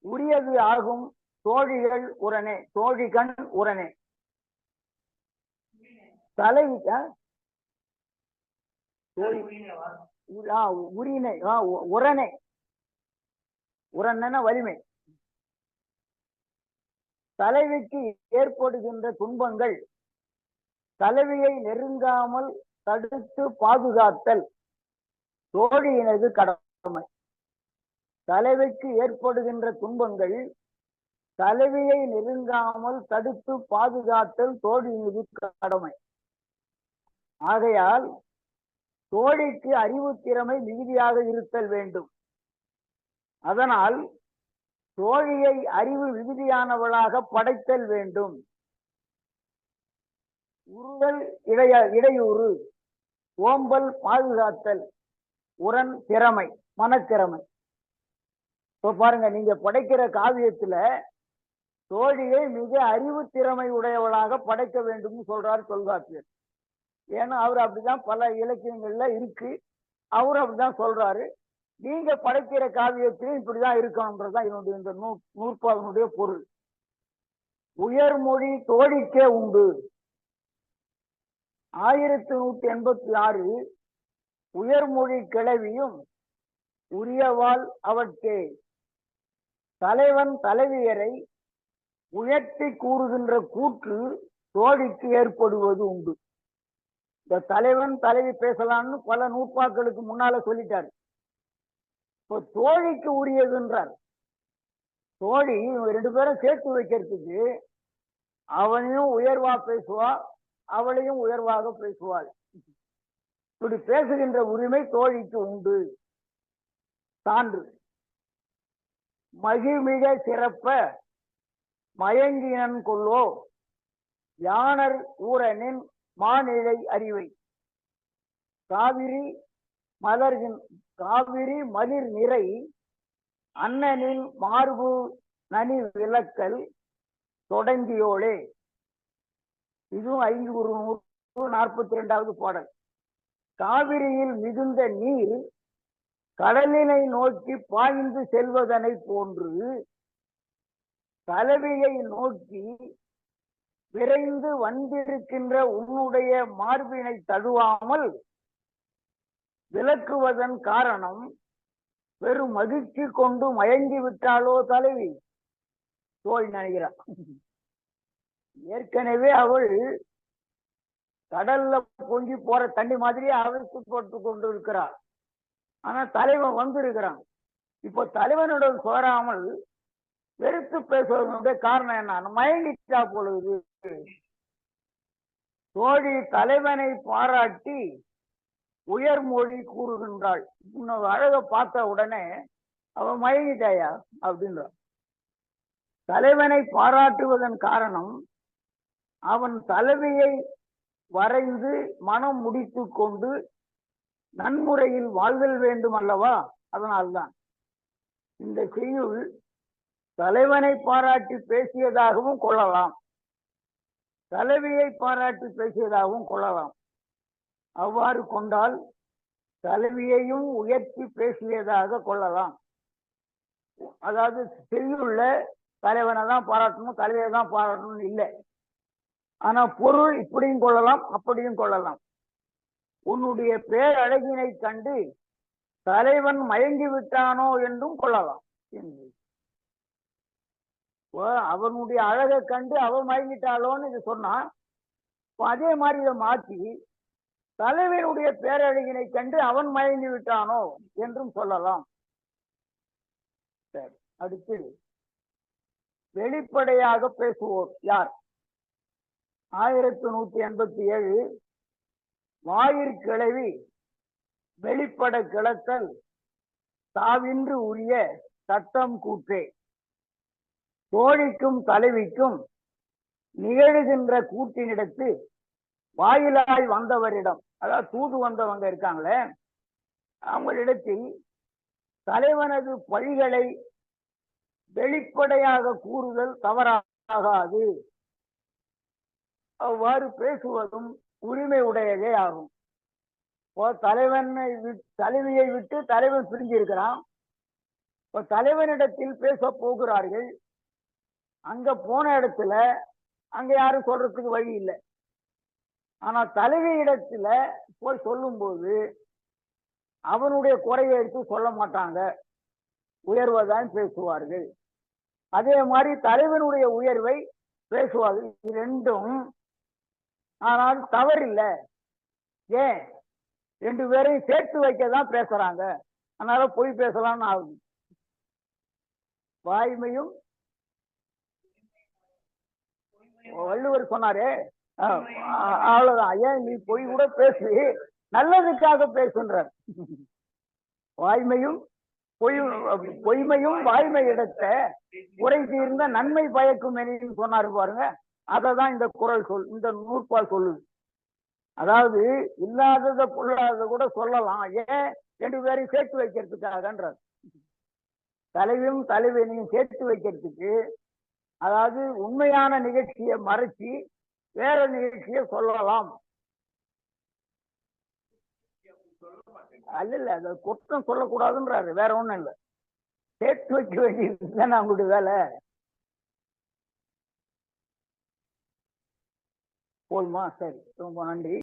உரியது ஆகும் தோழிகள் உரனே தோழிகண் உரனே. தலைவிக்க உரினை உரனே, உரன வலிமை. தலைவிக்கு ஏற்படுகின்ற துன்பங்கள் தலைவியை நெருங்காமல் தடுத்து பாதுகாத்தல் தோழியினது கடமை. தலைவிக்கு ஏற்படுகின்ற துன்பங்கள் தலைவியை நெருங்காமல் தடுத்து பாதுகாத்தல் தோழியினது கடமை. ஆகையால் தோழிக்கு அறிவு திறமை மிகுதியாக இருத்தல் வேண்டும். அதனால் தோழியை அறிவு மிகுதியானவளாக படைத்தல் வேண்டும். உருதல் இடையூறு, ஓம்பல் பாதுகாத்தல், உரன் திறமை மனத்திறமை. இப்ப பாருங்க, நீங்க படைக்கிற காவியத்துல தோழியை மிக அறிவு திறமை உடையவளாக படைக்க வேண்டும் சொல்றாரு தொல்காப்பியர். ஏன்னா அவர் அப்படிதான் பல இலக்கியங்கள்ல இருக்கு, அவரும் அப்படிதான் சொல்றாரு. நீங்க படைக்கிற காவியத்திலும் இப்படிதான் இருக்கணும்ன்றதுதான் என்னுடைய இந்த நூற்பாவினுடைய பொருள். உயர்மொழி தோழிக்கே உண்டு. 1186 உயர்மொழி கிளவியும் உரியவாள் அவற்கே. தலைவன் தலைவியரை உயர்த்தி கூறுகின்ற கூற்று தோழிக்கு ஏற்படுவது உண்டு. இந்த தலைவன் தலைவி பேசலாம்னு பல நூற்பாக்களுக்கு முன்னால சொல்லிட்டாரு. இப்போ தோழிக்கு உரியதுன்றார். தோழி ரெண்டு பேரும் சேர்த்து வைக்கிறதுக்கு அவனையும் உயர்வா பேசுவா, அவளையும் உயர்வாக பேசுவாள். இப்படி பேசுகின்ற உரிமை தோழிக்கு உண்டு. சான்று மகிழ்மிக சிறப்ப மயங்கினன் கொள்ளோ யானர் ஊரனின் மாநிலை அறிவை. காவிரி மலிர் நிறை அண்ணனின் மார்பு நனி விளக்கல் தொடங்கியோளே. இதுவும் 542வது பாடல். காவிரியில் மிகுந்த நீர் கடலினை நோக்கி பாய்ந்து செல்வதனை போன்று தலைவியை நோக்கி விரைந்து வந்திருக்கின்ற உன்னுடைய மார்பினை தழுவாமல் விலக்குவதன் காரணம் வெறும் மகிழ்ச்சி கொண்டு மயங்கி விட்டாளோ தலைவி தோல் நினைக்கிறார். ஏற்கனவே அவள் கடல்ல பொங்கி போற தண்ணி மாதிரியே அவிழ்த்து போட்டு கொண்டு இருக்கிறார். ஆனா தலைவன் வந்திருக்கிறான். இப்போ தலைவனோட சோறாமல் வெறுத்து பேசுவதனுடைய காரணம் என்ன? மயங்கிட்டா பொழுது தோழி தலைவனை பாராட்டி உயர்மொழி கூறுகின்றாள். உன்னோட அழக பார்த்த உடனே அவன் மயங்கிட்டாயா அப்படின்ற. தலைவனை பாராட்டுவதன் காரணம் அவன் தலைவியை வரைந்து மனம் முடித்து கொண்டு நன்முறையில் வாழ்தல் வேண்டும் அல்லவா? அதனால்தான் இந்த செய்யுள் தலைவனை பாராட்டி பேசியதாகவும் கொள்ளலாம், தலைவியை பாராட்டி பேசியதாகவும் கொள்ளலாம். அவ்வாறு கொண்டால் தலைவியையும் உயர்த்தி பேசியதாக கொள்ளலாம். அதாவது செய்யுள்ள தலைவனை தான் பாராட்டணும், தலைவரை தான் பாராட்டணும் இல்லை. ஆனா பொருள் இப்படியும் கொள்ளலாம், அப்படியும் கொள்ளலாம். உன்னுடைய பேரழகினை கண்டு தலைவன் மயங்கி விட்டானோ என்றும் கொள்ளலாம். அவனுடைய அழகை கண்டு அவன் மயங்கிட்டாளோன்னு இது சொன்னா, அதே மாதிரி இதை மாற்றி தலைவனுடைய பேரழகினை கண்டு அவன் மயங்கி விட்டானோ என்றும் சொல்லலாம். சரி, அடுத்து வெளிப்படையாக பேசுவோர் யார்? 1187 வாயிற்கிழவி வெளிப்பட கிளத்தல் தாவின்று உரிய சட்டம் கூற்றே. தோழிக்கும் தலைவிக்கும் நிகழ்கின்ற கூட்டினிடத்து வாயிலாய் வந்தவரிடம், அதாவது தூது வந்தவங்க இருக்காங்களே, அவங்களிடத்தில் தலைவனது பழிகளை வெளிப்படையாக கூறுதல் தவறாகாது. அவ்வாறு பேசுவதும் உரிமை உடையதே ஆகும். தலைவியை விட்டு தலைவன் பிரிஞ்சிருக்கிறான். இப்போ தலைவனிடத்தில் பேச போகிறார்கள். அங்க போன இடத்துல அங்க யாரும் சொல்றதுக்கு வழி இல்லை. ஆனா தலைவி இடத்துல போய் சொல்லும் போது அவனுடைய குறையை எடுத்து சொல்ல மாட்டாங்க, உயர்வதான் பேசுவார்கள். அதே மாதிரி தலைவனுடைய உயர்வை பேசுவார்கள். இது ரெண்டும் ஆனால் தவறில்லை. ஏன்? ரெண்டு பேரையும் சேர்த்து வைக்கதான் பேசுறாங்க, அதனால பொய் பேசலாம்னு ஆகுது. வாய்மையும் வள்ளுவர் சொன்னாரே, அவ்வளவுதான். ஏன் நீ பொய் கூட பேசி நல்லதுக்காக பேசுன்றார். வாய்மையும் பொய்மையும் வாய்மை இடத்த குறை தீர்ந்த நன்மை பயக்கும் என்று சொன்னாரு பாருங்க. அததான் இந்த குறள் இந்த நூற்பால் சொல்லுது. அதாவது இல்லாததை பொல்லாததை கூட சொல்லலாம். ஏன்? ரெண்டு பேரையும் சேர்த்து வைக்கிறதுக்காகன்றார். தலைவியும் தலைவனையும் சேர்த்து வைக்கிறதுக்கு, அதாவது உண்மையான நிகழ்ச்சியை மறைச்சி வேற நிகழ்ச்சியை சொல்லலாம். அல்ல, அதை குற்றம் சொல்லக்கூடாதுன்றாரு, வேற ஒண்ணும் இல்லை. சேர்த்து வைக்க வேண்டியது தானே அவங்களுடைய வேலை. போதுமா? சரி, ரொம்ப நன்றி.